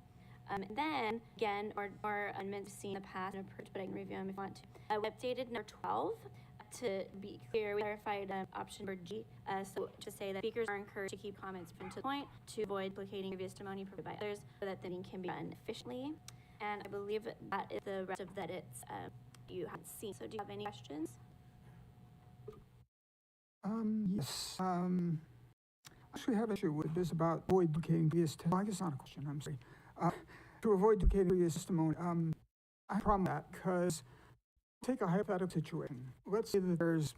Then again, more amendments seen in the past and approved, but I can review them if you want to. We updated number 12. To be clear, we clarified option number G. So to say that speakers are encouraged to keep comments to the point to avoid duplicating previous testimony provided by others so that the meeting can be done efficiently. And I believe that is the rest of that it's you haven't seen. So do you have any questions? Yes. Actually, I have an issue with this about avoid duplicating previous testimony. I guess it's not a question. I'm sorry. To avoid duplicating previous testimony, I have a problem with that because take a hypothetical situation. Let's say that there's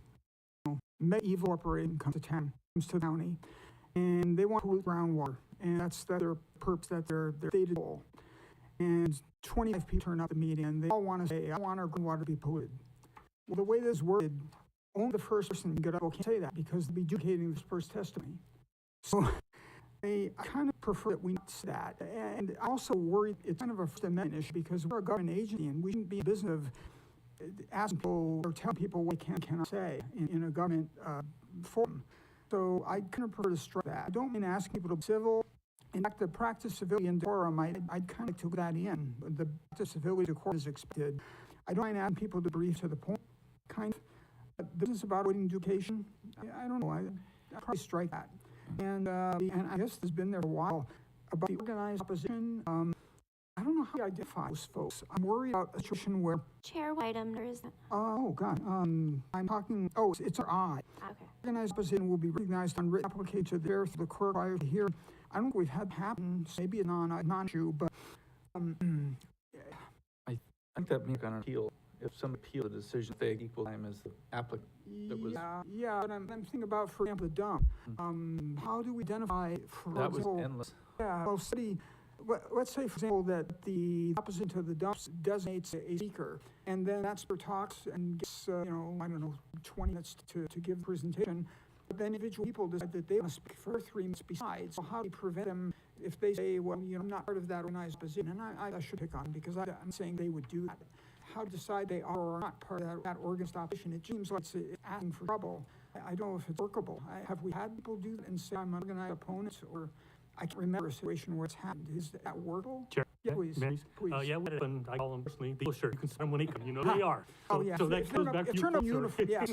medieval corporation comes to the county, and they want to pollute groundwater, and that's their purpose, that's their stated goal. And 25 people turn up at the meeting, and they all want to say, I want our groundwater to be polluted. Well, the way this is worded, only the first person can get up can't say that because they'll be duplicating this first testimony. So I kind of prefer that we not say that. And I also worry it's kind of a First Amendment issue because we're a government agency, and we shouldn't be in business of asking people or telling people what they cannot say in a government forum. So I kind of prefer to strike that. I don't mean asking people to be civil. In fact, the practice of civility and decorum, I'd kind of like to put that in. The practice of civility and decorum is expected. I don't mind asking people to brief to the point, kind of. But the business about avoiding duplication, I don't know. I'd probably strike that. And I guess it's been there for a while. About the organized opposition, I don't know how to identify those folks. I'm worried about a situation where... Chair, what item there is that? Oh, God. I'm talking... it's our I. Okay. Organized opposition will be recognized on written application to the clerk prior to hearing. I don't think we've had happen. Maybe a non-issue, but... I think that means on an appeal. If some appeal the decision, they equal time as the applicant. Yeah, but I'm thinking about, for example, the dump. How do we identify... That was endless. Yeah, well, let's say, for example, that the opposition to the dumps designates a speaker, and then that speaker talks and gets, 20 minutes to give the presentation. But then individual people decide that they want to speak for 3 minutes besides. So how do you prevent them if they say, well, I'm not part of that organized opposition? And I should pick on them because I'm saying they would do that. How to decide they are or not part of that organized opposition? It seems like it's asking for trouble. I don't know if it's workable. Have we had people do that and say I'm an organized opponent, or I can't remember a situation where it's happened. Is that workable? Chair. Yeah, please. Yeah, and I call them personally the shirt. You can send them when they come. You know they are. So, yeah. So that goes back to your uniform. Yes.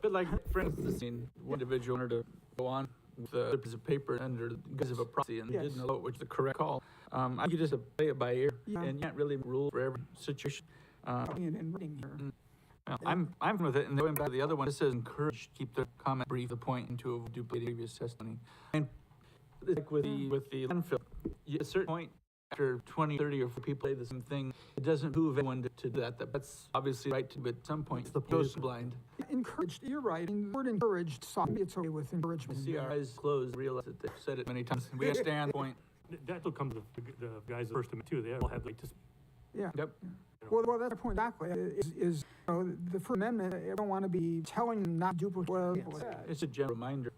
But like, for instance, one individual wanted to go on with a piece of paper under the guise of a proxy and didn't know which was the correct call. I could just play it by ear, and you can't really rule for every situation. In reading here. I'm with it, and going back to the other one, it says encourage, keep the comment brief, the point, and to avoid duplicating previous testimony. And like with the landfill, at a certain point, after 20, 30, or 40 people say the same thing, it doesn't move anyone to do that. That's obviously right, but at some point, the goes blind. Encouraged, you're right. And the word encouraged, so maybe it's okay with encouragement. See our eyes closed, realize that they've said it many times. We understand the point. That will come to the guys at First Amendment too. They all have like just. Yeah. Yep. Well, that's the point exactly. Is the First Amendment? I don't want to be telling them not duplicate what people said. It's a general reminder.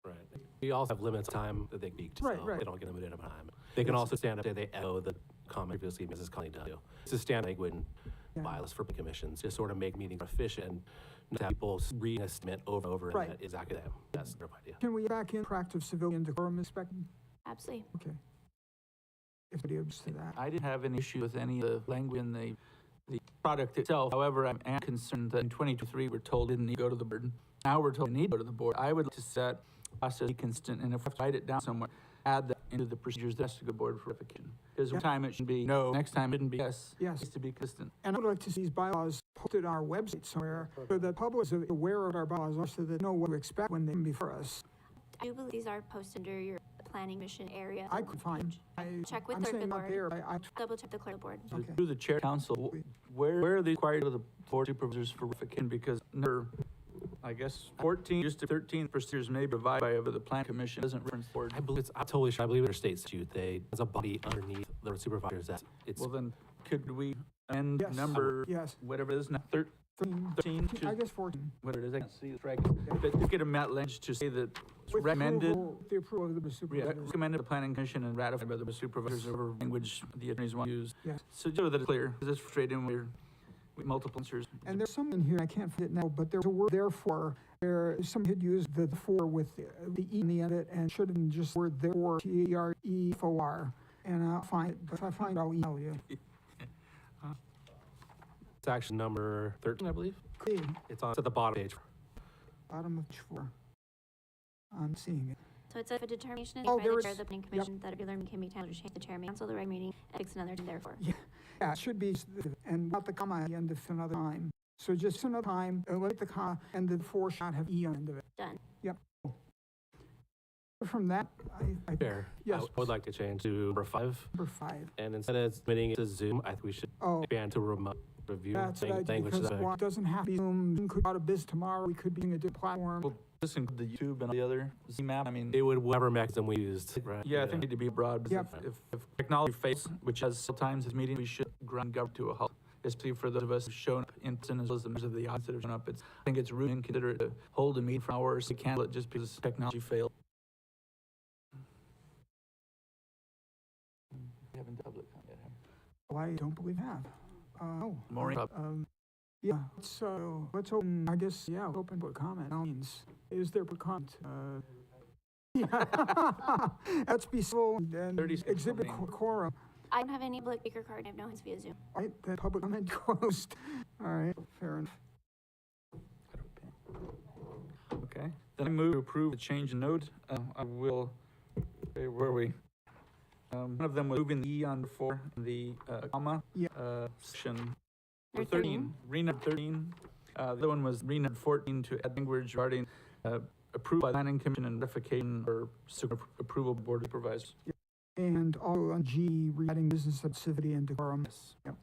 Right. We also have limits of time that they speak to, right. They don't get limited amount of time. They can also stand up and say they echo the comment previously Mrs. Conley done. It's a stand language. bylaws for commissions, just sort of make meetings efficient, not have people reading a statement over and over, and Right. that is academic. That's their idea. Can we get back in practice civilian decorum inspection? Absolutely. Okay. If somebody objects to that. I didn't have an issue with any of the language in the product itself. However, I am concerned that in 2023, we're told it didn't need to go to the board. Now we're told it need to go to the board. I would like to set process be consistent, and if we have to write it down somewhere, add that into the procedures that has to go board for verification. Because one time it should be no, next time it shouldn't be yes. Yes. It needs to be consistent. And I would like to see these bylaws posted on our website somewhere so that the public is aware of our bylaws are so that they know what to expect when they come before us. I do believe these are posted under your planning mission area. I could find. Check with I'm clerk of saying the not there. board. I Double check the clerk of the board. So Okay. through the chair council, where are they required to go to the board supervisors for verification? Because number, I guess, 14, just to 13 procedures may be provided by the plan commission, doesn't reference the board. I believe I'm totally sure. I believe it's state statute. As a body underneath the supervisors, that it's. Well, then, could we amend Yes. number, Yes. whatever it is now, 13 to, I guess 14. whatever it is, I can't see the right, but to get a met language to say that it's With recommended, the approval of the yeah, supervisors. recommended the planning commission and ratified by the supervisors over language the attorneys want to use. Yes. So just so that it's clear, because it's frustrating when we're with multiple answers. And there's something here, I can't fit it now, but there's a word therefore, where some had used the for with the E in the end of it, and should have been just word therefore, TEREFOR. And I'll find it, but if I find it, I'll email you. It's actually number 13, I believe. Okay, It's at the bottom page. bottom of 4. I'm seeing it. So it's a determination is Oh, made by there the chair is- of the planning commission that a regular meeting can be titled to change the chair may cancel the regular meeting and fix another time therefore. Yeah, it should be, and not the comma at the end of another time. So just another time, let the comma, and the 4 should have E on the end of it. Done. Yep. From that, I Chair, Yes. I would like to change to number 5. number 5. And instead of submitting it to Zoom, I think we should Oh, expand to remote review. that's a good idea, language because that- well, it doesn't have to be Zoom. Zoom could go out of business tomorrow. We could be using a different platform. Well, this include the YouTube and all the other ZMAP, I mean, It would, whatever mechanism we used, right? yeah, I think it need to be broad, because Yep. if technology fails, which has sometimes this meeting, we should grind government to a halt. Especially for those of us who've shown up in person as well as the members of the audience that have shown up. I think it's rude and inconsiderate to hold a meeting for hours to cancel it just because technology failed. We haven't public comment yet, have we? I don't believe I have. Oh. Maureen? Yeah, let's open, I guess, yeah, open for comment. Is there for comment? Yeah. Let's be civil and 30 seconds exhibit remaining. quorum. I don't have any public speaker card. I have no hands via Zoom. All right, the public comment closed. All right, fair enough. Okay, then I move to approve the change in note. I will, okay, where are we? One of them was moving the E on 4, the comma. Yeah. Section Number 13, renumbered 13. The other one was renumbered 14 to add language regarding approved by planning commission and ratification or approval board of supervisors. And also on G, regarding business activity and decorum. Yes. Yep.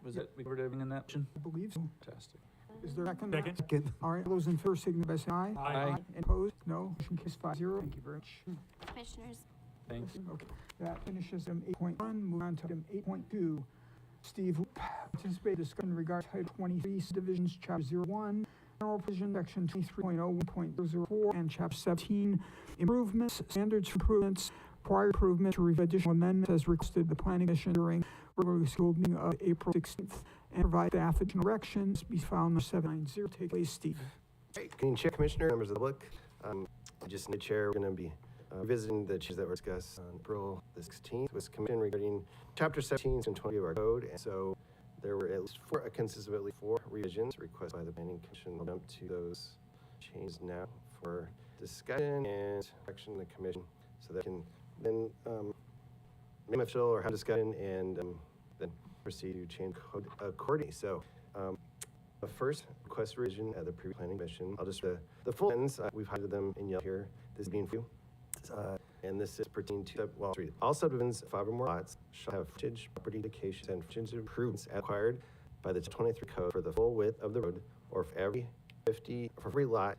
Was it, we covered everything in that motion? I believe so. Fantastic. Is there a second? Second. All right, those in favor signify by saying aye. Aye. And opposed? No. Motion carries 5-0. Thank you very much. Commissioners, Thank you. Okay, that finishes item 8.1. Move on to item 8.2. Steve, participate in discussion regarding Title 23 subdivisions, Chapter 01, General Provision, Section 23.01.004, and Chapter 17, improvements, standards for improvements, prior improvement to review additional amendments as requested the Planning Commission during regular scheduled meeting of April 16th, and provide staff additional directions. Be filed number 790. Take place, Steve. Good evening, Chair, Commissioner, members of the public. Just in the chair, we're going to be revisiting the changes that were discussed on April the 16th with Commission regarding Chapter 17 and 20 of our code. And so there were at least consistently four revisions requested by the Planning Commission. I'll jump to those changes now for discussion and action of the Commission so that can then make official or have discussion and then proceed to change code accordingly. So the first request revision at the previous Planning Commission, I'll just, the full sentence, we've highlighted them in yellow here, this is being for you. And this is pertaining to, well, I'll read it. All subdivisions of 5 or more lots shall have frontage, property dedications, and frontage improvements as required by the 23 code for the full width of the road, or for every lot,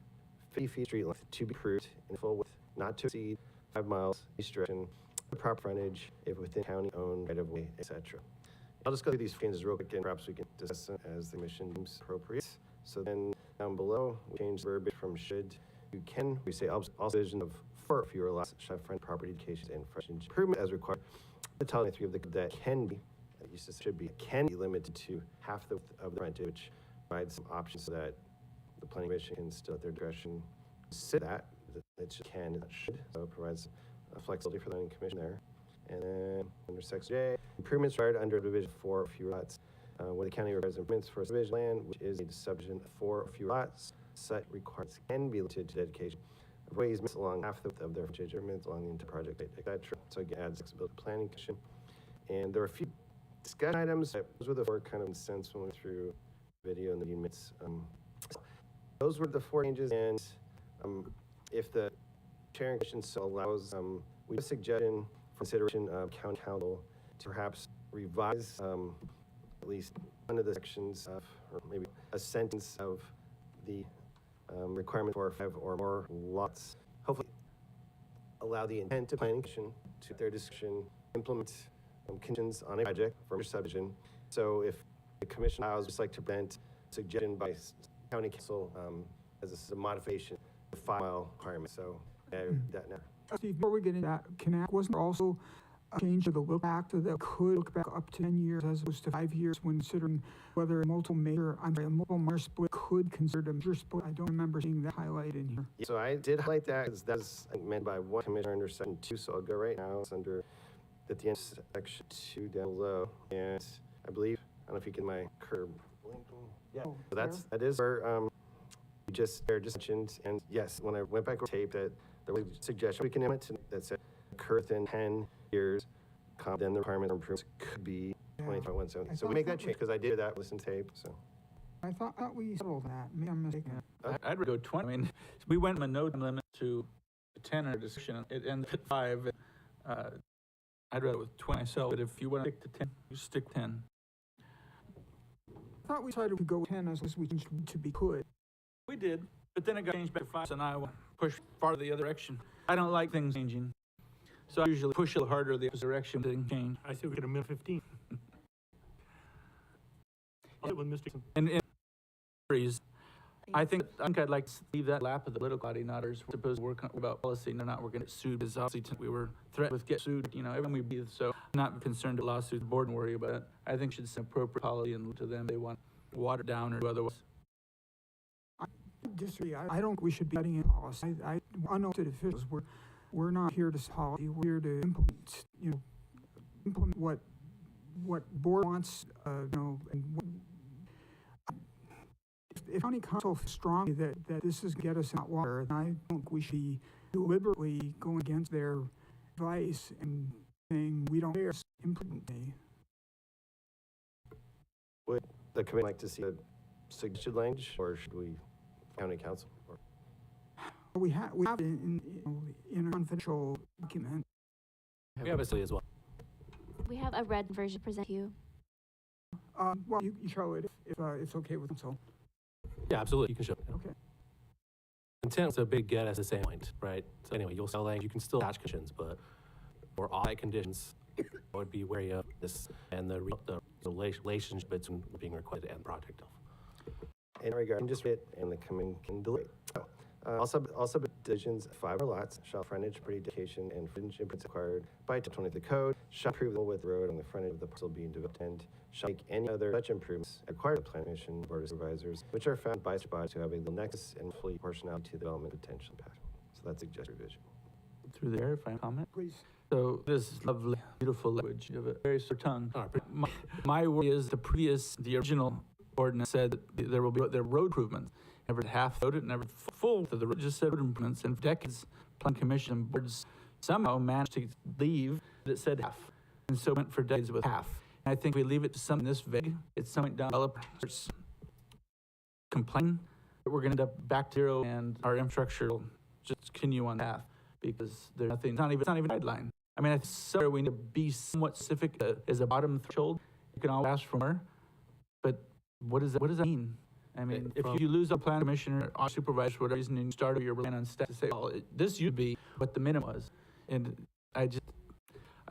50 feet street length to be improved in full width, not to exceed 5 miles each direction, the proper frontage, if within county-owned right-of-way, etc. I'll just go through these changes real quick, and perhaps we can discuss them as the commission deems appropriate. So then down below, we change the verbiage from should to can. We say all subdivisions of 4 or fewer lots shall have front property dedications and frontage improvement as required. The Title 23 of the code that can be that used to should be, can be limited to half the width of the frontage, which provides some options so that the planning commission can still at their discretion consider that. It just can, not should, so it provides flexibility for the planning commission there. And then under section J, improvements required under division 4 or fewer lots. Where the county requires improvements for subdivision land, which is a subdivision of 4 or fewer lots, such requirements can be limited to dedication of ways along half the width of their frontage or minutes along the entire project, etc. So it adds flexibility to planning commission. And there are a few discussion items. Those were the 4 kind of sense when we went through video and the minutes. Those were the 4 changes, and if the chair and commission so allows, we have a suggestion for consideration of county council to perhaps revise at least one of the sections of, or maybe a sentence of the requirement for 5 or more lots. Hopefully allow the intent of planning commission to their discretion implement conditions on a project for subdivision. So if the commission allows, just like to present suggestion by county council as a modification of 5 mile requirement. So that now. Steve, before we get into that, wasn't there also a change to the look back that could look back up to 10 years as opposed to 5 years when considering whether a multiple minor split could consider a major split? I don't remember seeing that highlighted in here. Yeah, so I did highlight that because that's meant by one commissioner under section 2. So I'll go right now. It's under at the end of section 2 down below, and I believe I don't know if you can my curb. Yeah, so that is where you just mentioned, and yes, when I went back over tape, that there was a suggestion we can implement that said occur within 10 years, then the requirement for improvements could be 20.170. So we make that change because I did that listen tape. So I thought we settled that. Maybe I'm mistaken. I'd go 20. I mean, we went from a no time limit to 10 in our discussion. It ended at 5. I'd rather with 20 myself, but if you want to stick to 10, you stick 10. I thought we decided to go 10 as we changed to be could. We did, but then it got changed back to 5, so now I push farther the other direction. I don't like things changing, so I usually push a little harder the opposite direction than change. I say we get a minute 15. I'll sit with Mr. And I think I'd like to leave that lap of the political body, not ours. We're supposed to work about policy, and not we're going to get sued. Because obviously we were threatened with get sued, everyone we breathe. So I'm not concerned with lawsuits, the board and worry about it. I think should some appropriate policy and to them they want watered down or otherwise. I disagree. I don't think we should be cutting in policy. Unelected officials, we're not here to policy. We're here to implement what board wants, and if county council feels strongly that this is get us out water, then I don't think we should be deliberately going against their advice and saying we don't care implemently. Would the committee like to see a suggested language, or should we county council? We have it in a confidential document. We have a study as well. We have a red version present to you. Well, you show it if it's okay with council. Yeah, absolutely. You can show it. Okay. Intent is a big get at the same point, right? So anyway, you'll sell language. You can still attach conditions, but for all conditions, I would be wary of this and the relationship between being requested and the project. In regard, just it and the coming can delay. Also subdivisions 5 or lots shall frontage, dedication, and fringe improvements acquired by 20 of the code shall approve the width of the road on the frontage of the parcel being developed and shall make any other such improvements acquired by the planning commission board of supervisors which are found by such bodies to have a legal nexus and fully proportionality to the development potential impact. So that's suggested revision. Through there, if I comment. Please. So this lovely, beautiful language. You have a very sort of tongue. My worry is the original ordinance said that there will be road improvements. Never half voted, never full to the road, just said road improvements. And for decades, planning commission boards somehow managed to leave that said half. And so went for decades with half. And I think we leave it to something this vague. It's something down developer starts complaining that we're going to end up back to 0 and our infrastructure will just continue on half because there's nothing, it's not even a guideline. I mean, I think somewhere we need to be somewhat specific as a bottom threshold. You can always ask for more, but what does that mean? I mean, if you lose a plan commissioner or supervisor for whatever reason and you start your plan on staff to say, well, this used to be what the minimum was. And I think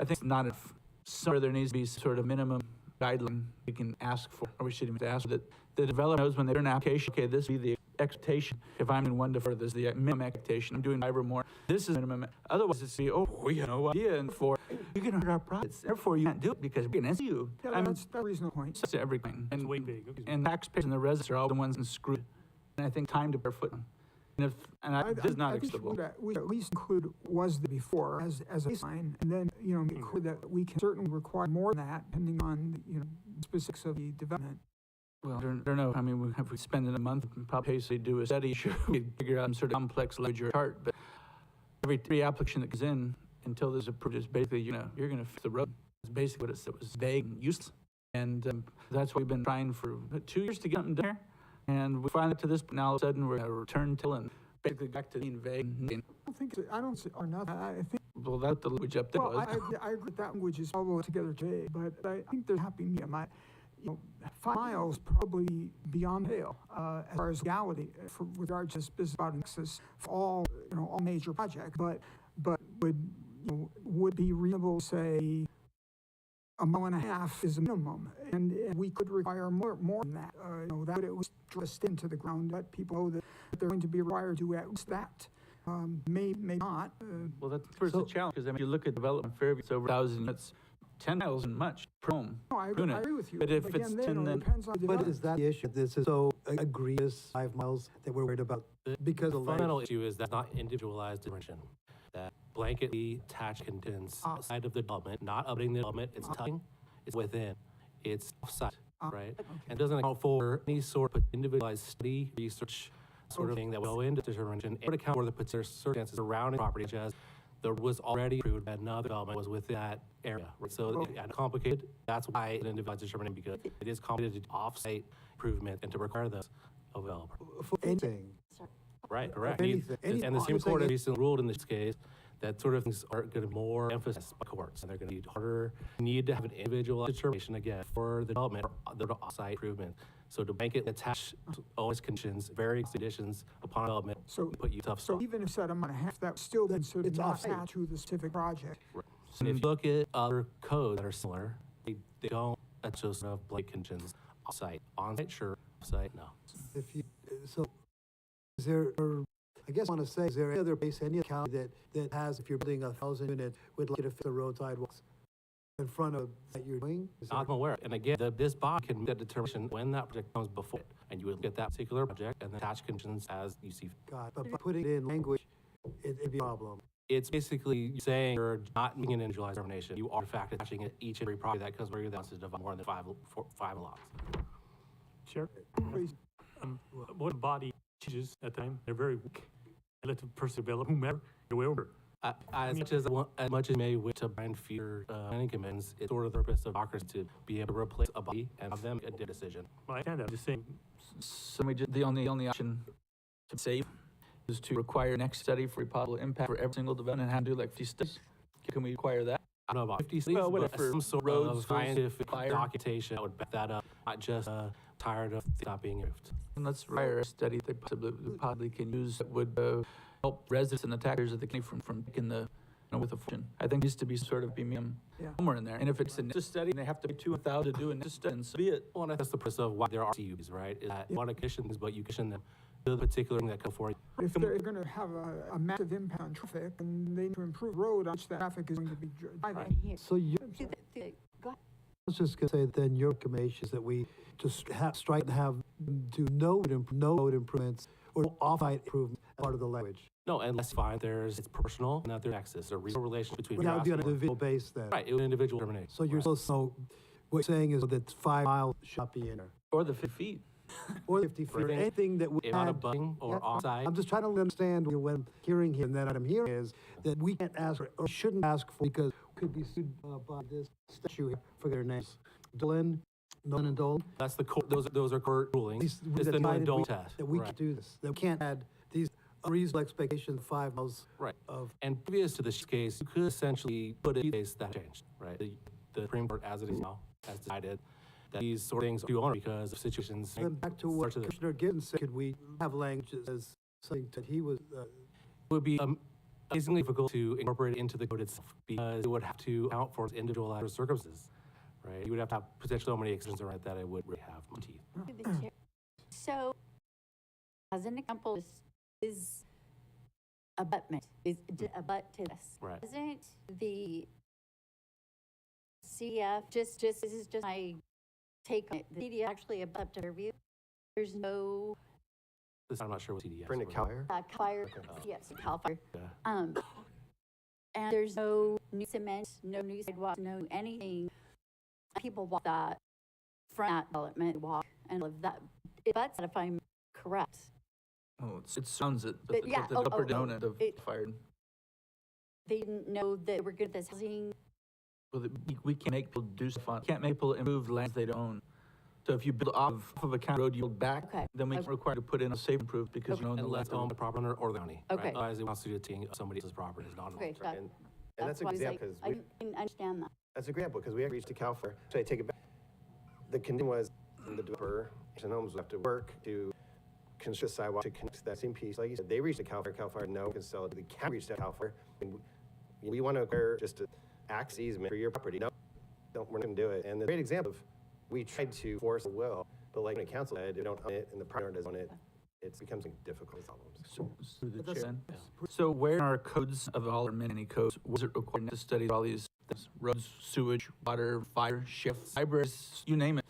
it's not enough. Somewhere there needs to be sort of minimum guideline we can ask for, or we should even ask that the developer knows when they're in an application, okay, this would be the expectation. If I'm in 1 to 4, this is the minimum expectation. I'm doing 5 or more. This is minimum. Otherwise, it's we have no idea, and for you're going to hurt our profits. Therefore, you can't do it because we're going to sue you. Yeah, that's a reasonable point. That's everything. It's way big. And taxpayers and the residents are all the ones screwed. And I think time to bear foot. And this is not acceptable. We at least include was the before as a baseline, and then, include that we can certainly require more than that, depending on, specifics of the development. Well, I don't know. I mean, if we spend a month and probably do a study, sure, we'd figure out some sort of complex language or chart, but every application that goes in until there's approved is basically, you're going to fix the road. It's basically what it was vague and useless. And that's what we've been trying for 2 years to get them there. And we finally to this, but now all of a sudden we're going to return to and basically back to being vague. I don't see, or nothing. I think. Well, that's the language up there. Well, I agree that language is all together today, but I think there's a happy medium. 5 miles probably beyond pale, as far as legality, with regard to this business about access for all major projects, but would be reasonable to say 1.5 miles is a minimum, and we could require more than that. That would at least drilled into the ground, let people know that they're going to be required to do at least that. May not. Well, that's the challenge, because you look at development in Fairview, it's over 1,000 units. 10,000 much per home. No, I agree with you. But if again, it's 10, then. Depends on the But is that the issue? This is so egregious, 5 miles, that we're worried about because The of fundamental issue is that's not individualized intervention. That blanketly attached contents outside of the development, not updating the development, it's touching, it's within, it's off-site, right? And doesn't account for any sort of individualized study, research, sort of thing that will go into determination. It would account for the particular circumstances surrounding property, such as there was already approved that another development was within that area, right? So it's complicated. That's why an individualized determination, because it is complicated to off-site improvement and to require those of a developer. For anything. Right, correct. Anything. And the Supreme Court has recently ruled in this case that sort of things are going to be more emphasized by courts, and they're going to be harder, need to have an individual determination again for the development or the off-site improvement. So to make it attach always conditions, varying conditions upon development, put you tough. So even if set 1.5, that still then sort of not attached to the specific project. Right. So if you look at other codes that are similar, they don't attach those sort of blank conditions off-site. On-site, sure. Off-site, no. Is there, I guess I want to say, is there any other place, any county that has, if you're building 1,000 unit, would like you to fix the road sidewalks in front of that you're doing? I'm aware. And again, this body can make that determination when that project comes before it. And you would get that particular project and then attach conditions as you see. God, but by putting it in language, it'd be a problem. It's basically saying you're not making an individualized determination. You are in fact attaching it each and every property that comes where you're wants to divide more than five lots. Sure. What the body changes at the time, they're very weak. And let the person develop whomever, whoever. As much as may wish to bind future planning commissions, it's sort of the purpose of democracy to be able to replace a body and have them make a decision. Well, I understand that. I'm just saying. So the only option to save is to require next study for possible impact for every single development and have to do like 50 studies. Can we require that? I don't know about 50 studies, but some sort of scientific documentation that would back that up, not just tired of not being improved. And let's require a study that possibly can use that would help residents and the taxpayers of the county from taking the with a fortune. I think it needs to be sort of medium somewhere in there. And if it's a study and they have to pay $2,000 to do a study, and so be it. Well, and that's the purpose of why there are CUs, right? Is that one of conditions, but you condition them to the particular thing that come for you. If they're going to have a massive impact on traffic, and they need to improve the road on which that traffic is going to be driving. So you. Go ahead. I was just going to say that then your recommendation is that we just strike and have do no road improvements or off-site improvements as part of the language. No, and let's find it's personal, not their access, a reasonable relation between. That would be on an individual base then. Right, it would individual determination. So you're so what you're saying is that 5 miles should not be in there. Or the 50 feet. Or 50 feet, or anything that would add. Not abutting or on-site. I'm just trying to understand what I'm hearing here, and then what I'm hearing is that we can't ask for, or shouldn't ask for, because we could be sued by this statute here for their names. Dolan, Nolan and Dolan. That's the court, those are court rulings. It's the Nolan Dolan test. That we can do this, that we can't add these unreasonable expectations 5 miles. Right. And previous to this case, you could essentially put in place that changed, right? The Supreme Court, as it is now, has decided that these sort of things do honor because of situations. Then back to what Commissioner Gibbons said, could we have language as something that he was? It would be amazingly difficult to incorporate it into the code itself because it would have to account for individualized circumstances, right? You would have to have potentially so many exceptions around that it would really have teeth. So as an example, is abutment, is abut to this. Right. Isn't the CDF, this is just my take on it, the CDF actually abut to review? There's no, I'm not sure what CDS. Bring it, Cal Fire? Cal Fire, yes, Cal Fire. Yeah. And there's no new cement, no new sidewalk, no anything. People walk that from that development, walk and live that. It butts, if I'm correct. Oh, it sounds it, But but yeah, the upper donut of fired. They didn't know that we're good at this housing. Well, we can't make people do stuff on, can't make people improve lands they don't own. So if you build off of a county road, you build back, then we can't require to put in a safe improve because you own the land. Unless owned by the property owner or the county. Okay. Right? Otherwise, it wants to do a thing of somebody else's property, it's not. Okay, got it. And that's a why good I was example, like, because I didn't understand that. that's a great example, because we reached to Cal Fire, so I take it back. The condition was the developer, and homes would have to work to construct a sidewalk to connect that same piece. Like you said, they reached to Cal Fire, no, can sell it, they can't reach to Cal Fire. And we want to acquire just an access easement for your property. No, we're not going to do it. And the great example of, we tried to force a will, but like when the council said, if you don't own it and the property owner doesn't own it, it becomes difficult problems. Through the chair. So where in our codes of all our many codes, was it required to study all these things? Roads, sewage, water, fire, shifts, libraries, you name it.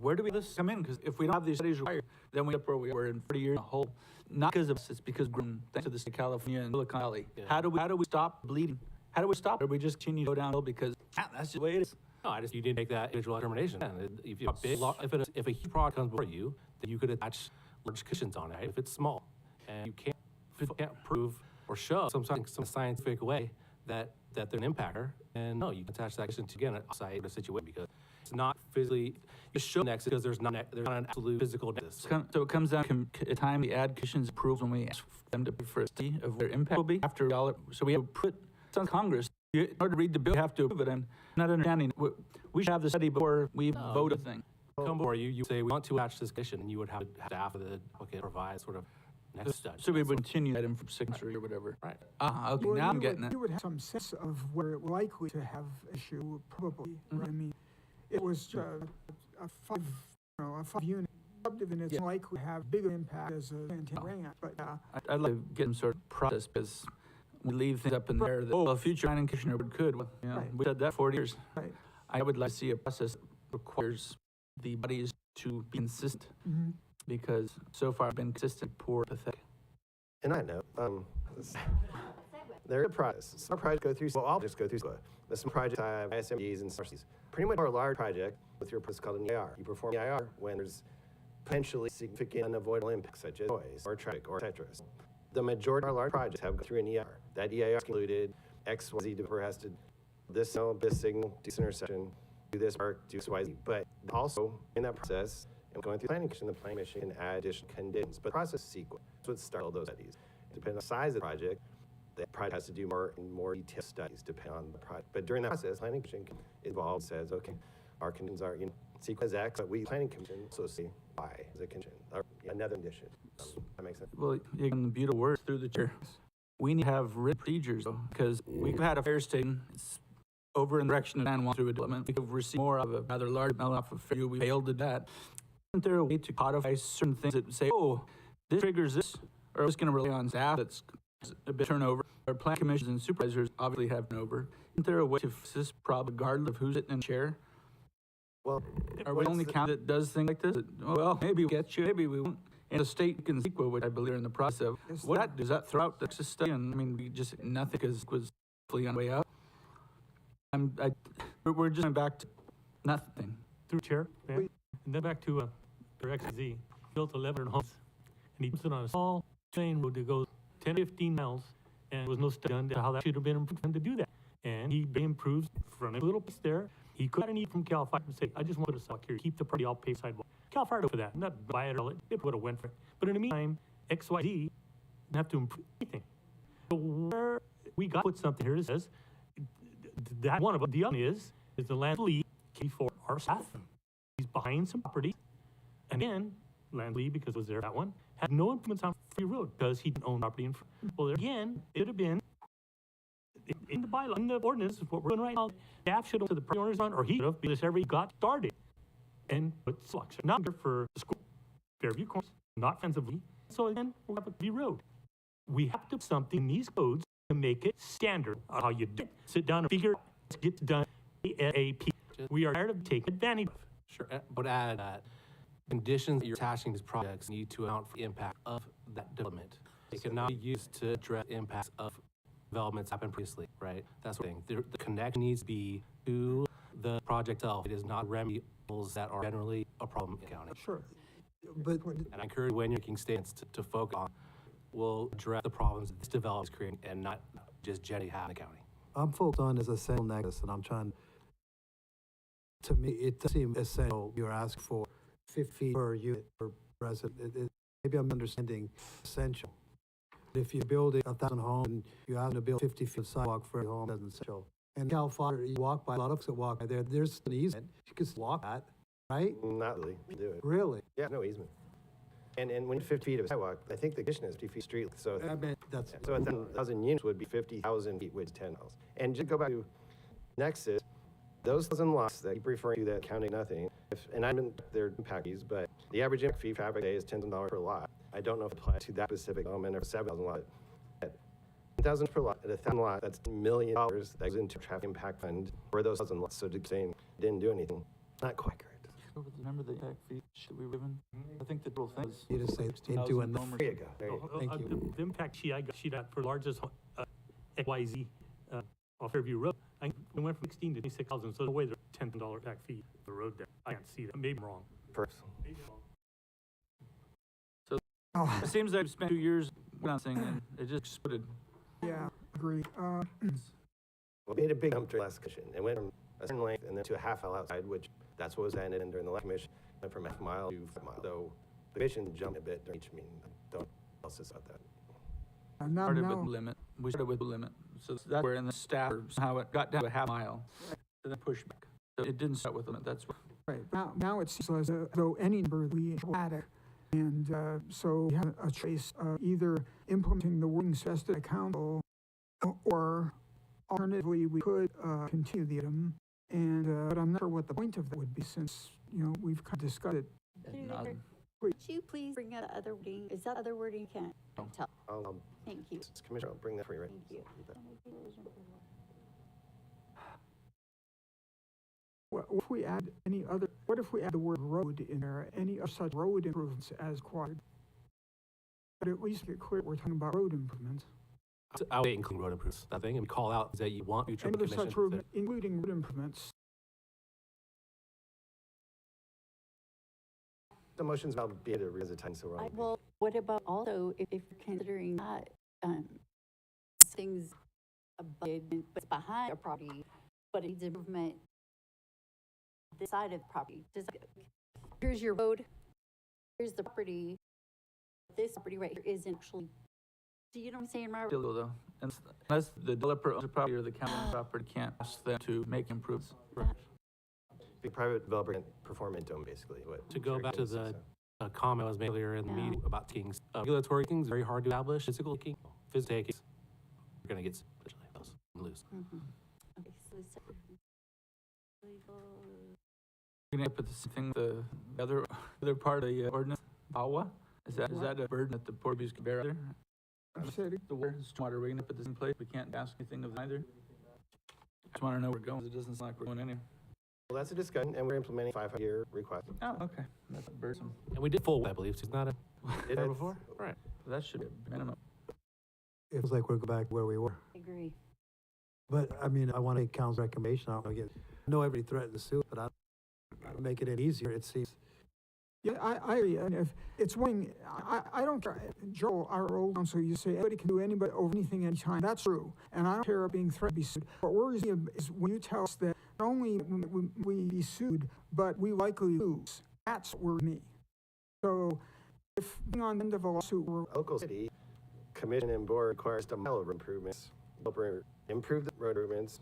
Where do we this come in? Because if we don't have these studies required, then we up where we are in 40 years in a hole. Not because of us, it's because thanks to the state of California and Silicon Valley. Yeah. How do we stop bleeding? How do we stop? Or we just continue to go downhill because that's just the way it is? No, you didn't make that individual determination. If you have a big, if a huge product comes before you, then you could attach large conditions on it. Right? If it's small, and if you can't prove or show some scientific way that they're an impactor, and no, you can attach that condition to again outside of the situation because it's not physically. You show nexus because there's not an absolute physical nexus. So it comes down to time the ad conditions approved when we ask them to pay for a study of their impact will be after all. So we have put it's on Congress. In order to read the bill, you have to approve it. And not understanding, we should have the study before we vote a thing. Come before you say we want to attach this condition, and you would have staff of the provide sort of next study. So we would continue that in from signature or whatever. Right. Okay, now I'm getting it. You would have some sense of where it was likely to have issue, probably. Right? I mean, it was a 5-unit subdivision. It's likely to have bigger impact as a grant, but I'd like to get some sort of process because we leave things up in the air that, a future planning commissioner could. Well, we said that 40 years. Right. I would like to see a process that requires the bodies to be consistent because so far I've been consistent, poor, pathetic. And I know, there's a process. Some projects go through, well, I'll just go through some projects have ISMGs and SRCs. Pretty much our large project with your process called an EIR. You perform the EIR when there's potentially significant unavoidable impacts such as noise or traffic or et cetera. The majority of our large projects have gone through an EIR. That EIR included XYZ developer has to this signal, this signal, do this intersection, do this work, do XYZ. But also in that process, and going through the planning commission can add additional conditions. But the process is sequence. That's what started all those studies. Depending on the size of the project has to do more and more detailed studies depending on the project. But during that process, planning commission involved says, okay, our conditions are sequence X, but we planning commission also see Y as a condition, or another condition. That makes sense. Well, you can beautiful words through the chair. We need to have written procedures though, because we've had a fire station. It's over in the direction of San Juan through a development. We could receive more of a rather large amount off of Fairview. We failed at that. Isn't there a way to codify certain things that say, this triggers this, or it's going to rely on staff that's a bit turnover? Our plan commissions and supervisors obviously have turnover. Isn't there a way to fix this problem regardless of who's sitting in the chair? Well, are we the only county that does things like this? Well, maybe we'll get you, maybe we won't. And the state can sequel, which I believe are in the process of. What does that throw out the study? And I mean, we just nothing because it was fully on the way out. We're just going back to nothing. Through chair, and then back to your XZ, built 11 homes, and he puts it on a small train road that goes 10, 15 miles, and there was no study done to how that should have been improved for him to do that. And he improves from a little place there. He could have need from Cal Fire and say, I just want to put a sidewalk here, keep the party all paved sidewalk. Cal Fire for that, not buy it or it would have went for it. But in the meantime, XYZ didn't have to improve anything. So where we got to put something here that says that one of them, the other is the land lead for our staff. He's behind some property. And then land lead, because it was there, that one, had no improvements on Free Road because he didn't own property in well, there again, it would have been in the bylaw, in the ordinance, what we're doing right now, staff should have to the property owners on, or he should have, because everybody got started. And put sidewalks, not for the school, Fairview Course, not offensively, so again, we have a B road. We have to do something in these codes to make it standard on how you do it. Sit down and figure it out. Let's get it done ASAP. We are tired of taking advantage of. Sure, but add that conditions that you're attaching to these projects need to account for the impact of that development. It cannot be used to address impacts of developments happened previously, right? That's the thing. The connection needs to be to the project itself. It is not remedials that are generally a problem in the county. Sure. But And I encourage when you're making statements to focus on, will address the problems that this development is creating and not just generally have in the county. I'm focused on as a essential nexus, and I'm trying, to me, it does seem essential. You're asking for 50 feet per unit per resident. Maybe I'm understanding essential. If you're building 1,000 homes and you have to build 50 feet of sidewalk for every home, that's essential. And Cal Fire, you walk by, a lot of us that walk by there, there's an easement. You can walk that, right? Not really, we do it. Really? Yeah, no easement. And when 50 feet of sidewalk, I think the condition is 50 feet street, so. I mean, that's. So 1,000 units would be 50,000 feet, which is 10 miles. And just go back to Nexus, those 1,000 lots that keep referring to that counting nothing, and I'm in their impact fees, but the average impact fee for average day is $10,000 per lot. I don't know if it applies to that specific element of 7,000 lot. At 10,000 per lot, at 1,000 lot, that's $1 million that goes into traffic impact fund for those 1,000 lots. So just saying didn't do anything, not quite correct. Remember the impact fee should we given? I think the little thing is. You just say didn't do enough. There you go. There you go. Thank you. The impact sheet I got for largest XYZ off Fairview Road, we went from 16 to 26,000, so the way there's $10 impact fee for the road there. I can't see that. Maybe I'm wrong. Personally. So it seems like I've spent 2 years on thing and it just exploded. Yeah, agree. We made a big jump during the last commission. It went from a certain length and then to a half mile outside, which that's what was ended in during the last commission. Went from half mile to 5 miles. So the commission jumped a bit during each meeting. Don't else about that. Started with the limit. We started with the limit. So that's where in the staff, how it got down to a half mile, and then pushed back. So it didn't start with the limit. That's what. Right. Now it seems as though any number we add it. And so we have a choice of either implementing the wording suggested at council, or alternatively, we could continue the item. And but I'm not sure what the point of that would be, since we've kind of discussed it. Could you please bring up other wording? Is that other wording? You can't tell. Thank you. Commissioner, I'll bring that for you right Thank you. What if we add what if we add the word road in there, any of such road improvements as required? But at least get clear we're talking about road improvements. I would include road improvements, that thing, and call out that you want future Any of commission. such road, including road improvements. The motion's about being able to raise the time, so we're on. Well, what about also if you're considering that things abutted, but it's behind a property, but it needs improvement this side of the property? Here's your road, here's the property. This property right here isn't actually. Do you know what I'm saying, Robert? Still though, unless the developer owns the property or the county owns the property, can't ask them to make improvements. The private developer can perform into them, basically. To go back to the comment I was made earlier in the meeting about taking regulatory things, very hard to establish. Physical taking, you're going to get lose. Okay, so it's legal. You're going to put the same thing, the other part of the ordinance, AWA? Is that a burden that the Port of Abuse can bear out there? The water, stormwater, we're going to put this in place. We can't ask anything of either. Just want to know where we're going. It doesn't sound like we're going anywhere. Well, that's a discussion, and we're implementing 5-year request. Oh, okay. That's burdensome. And we did full, I believe. So it's not a. Did it before? Right. That should be a minimum. It feels like we're going back where we were. I agree. But I mean, I want to take council's recommendation. I know everybody threatened to sue, but I don't make it any easier. It seems. Yeah, I agree. And if it's one, I don't care. Joel, our old council, you say anybody can do anybody over anything anytime. That's true. And I don't care about being threatened to be sued. What worries me is when you tell us that not only will we be sued, but we likely lose. That's what worries me. So if being on the end of a lawsuit, local city commission and board requires to mile over improvements. Developer improved the road improvements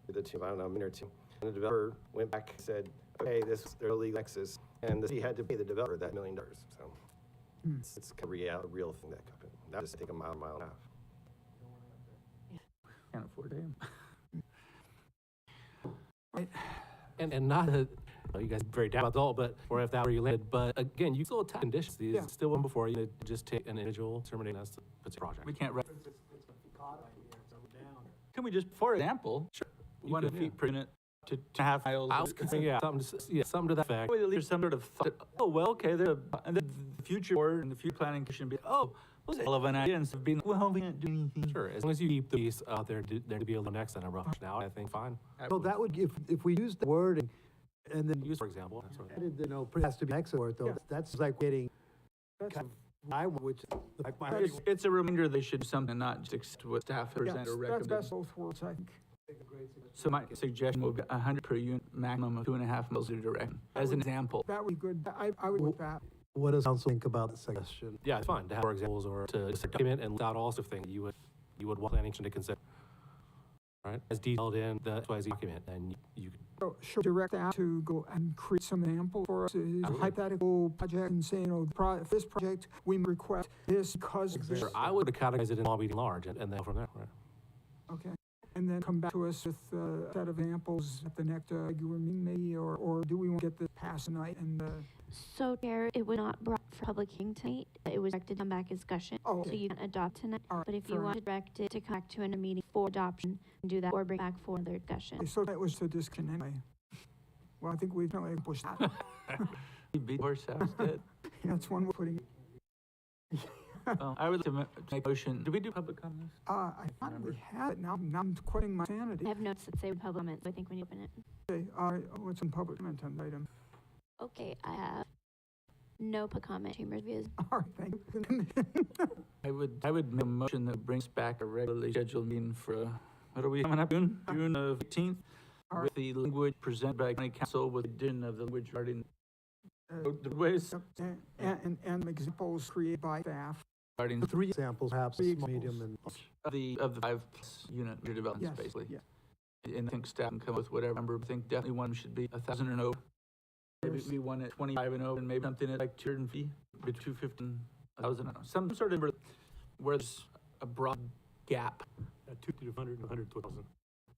with the two, I don't know, a minute or two. And the developer went back and said, okay, this is their legal nexus. And the city had to pay the developer that $1 million. So it's a real thing that happened. That just take a mile and a half. Can't afford him. And not a, You guys are very down about the all, but, or if that were you landed, but again, you still attack conditions. These still one before you just take an individual terminating as a project. We can't. Can we just, for example, 1 feet per unit to half miles? I was considering, something to that effect. There's some sort of thought that, oh, well, okay, and then the future board and the future planning commission be, oh, was it hell of an idea instead of being, well, we can't do anything. Sure, as long as you keep the piece out there to be able to next and a rough now, I think fine. So that would, if we use the wording and then Use, for example. That's what- added, you know, has to be exit word though, that's like getting kind of, I, which, like my. It's a reminder they should do something, not just accept what staff present or That's recommend. best both worlds, I think. So my suggestion would be 100 per unit, maximum of 2.5 miles to direct, as an example. That would be good. I would with that. What does council think about the suggestion? Yeah, it's fine to have more examples or to just document and without also things you would want planning to consider. Right, as detailed in the XYZ document, and you could. So should direct staff to go and create some example for us, a hypothetical project and say, you know, for this project, we request this because of this. Sure, I would categorize it in small, medium, large, and then from there, right? Okay, and then come back to us with a set of examples at the next regular meeting maybe, or do we want to get this passed tonight and, So, Chair, it was not brought for public hearing tonight. It was directed to come back discussion. Oh, okay. So you can adopt tonight. All right, But if you fair want to direct it to come back to a meeting for adoption, do that or bring back for another discussion. okay, so that was the discussion anyway. Well, I think we've definitely pushed that. You beat horse house dead. That's one we're putting. I would like to make a motion. Did we do public comments? I thought we had it, now I'm questioning my sanity. I have notes that say public comments, so I think we need to open it. Okay, what's in public comment on the item? Okay, I have no public comment, chambers views. All right, thank you. I would make a motion that brings back a regularly scheduled meeting for, what are we coming up, June of 18th? All With the language presented by county council with the addition of the language regarding roadways. And examples created by staff. Regarding 3 examples, perhaps, 3 small, medium, examples. and. of the 5+ unit redevelopments, Yes, basically. yeah. And I think staff can come up with whatever number. I think definitely one should be 1,000 and over. Maybe we one at 25 and over, and maybe something at like 250, between 250 and 1,000. I don't know. Some sort of number where there's a broad gap. 200 and 100,000,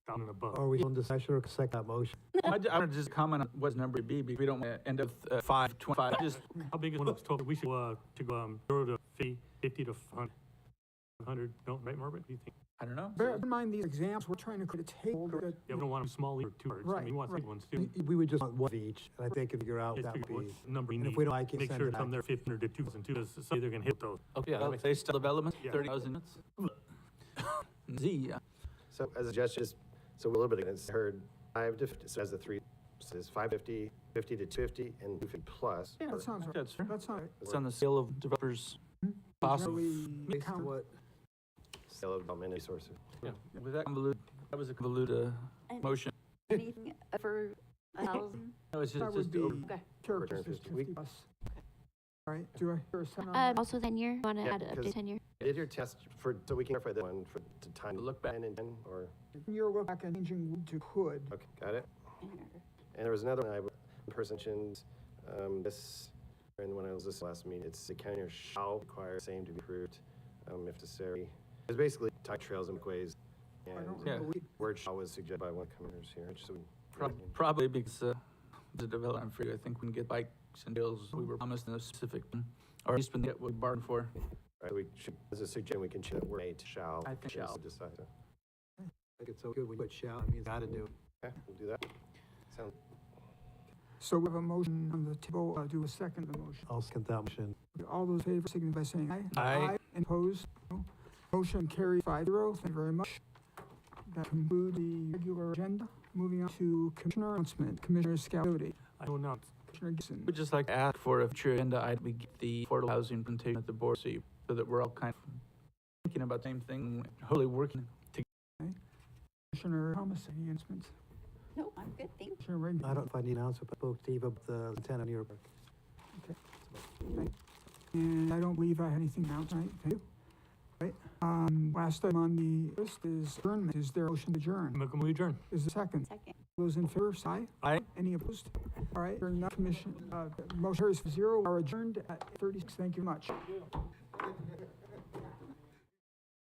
down and above. Are we on discussion or second that motion? I want to just comment on what number would be, because we don't want to end up 525. Just How big is one of those total? We should, to go, 0 to 50 to 100, no, right, Margaret? What do you think? I don't know. Bear in mind these examples, we're trying to create a table that. Yeah, we don't want them small or too large. I Right, mean, we want right. big ones too. We would just want one of each, and I think if you figure out Just that would figure be. what number you and if need. we don't like it, Make send sure it it's on back. there 15 to 2,002, because some they're gonna hit those. Okay, yeah, they still development, Yeah. 30,000 units. Z, yeah. So as a suggestion, so a little bit, it's heard 5 to 50, so as the 3, says 550, 50 to 250, and 250 plus. Yeah, that sounds right. That's fair. That's all right. It's on the scale of developers. Possible. Really count. What, Sale of development resources. Yeah, was that convoluted? That was a convoluted motion. Anything over 1,000? No, it's That just, would be, Okay. characters Return is 50 week. 50 plus. All right, do I hear a second on that? Also tenure, want to Yeah, add an because- update tenure? Did your test for, so we can clarify that one for the time. Look back. 10 and 10, or, You're look back and changing would to could. okay, got it. And there was another one person mentioned, this, and when I was listening last meeting, it's the county or shall require same to be approved, if necessary. It's basically type trails and ways, I don't and Yeah. remember. word shall was suggested by one of the commissioners here, which so. probably because the development free, I think we can get bikes and trails we were promised in a specific, or at least when get what we bargained for. Right, we should, as a suggestion, we can change that word A to shall. I think shall shall. decide. I think it's so good, we put shall, it means gotta do. Okay, we'll do that. Sounds. So we have a motion on the table, do a second the motion. I'll second that motion. All those in favor signify by saying aye. Aye. And opposed? No. Motion carries 5-0. Thank you very much. That concludes the regular agenda. Moving on to Commissioner announcement. Commissioner Scalodi. I will not. Commissioner Gibson. We'd just like to ask for a future agenda item, we get the affordable housing presentation at the board, so that we're all kind of thinking about the same thing, hopefully working together. Commissioner Thomas, any announcements? No, I'm good, thank you. Commissioner Rigby. I don't know if I need an answer, but I spoke to Eva about the antenna near. And I don't believe I had anything announced tonight. Thank you. Right. Last item on the list is adjournment. Is there a motion to adjourn? Make a move adjourn. Is there a second? Second. Those in favor, say aye. Aye. Any opposed? All right, hearing none, motion carries 0. We are adjourned at 36. Thank you much.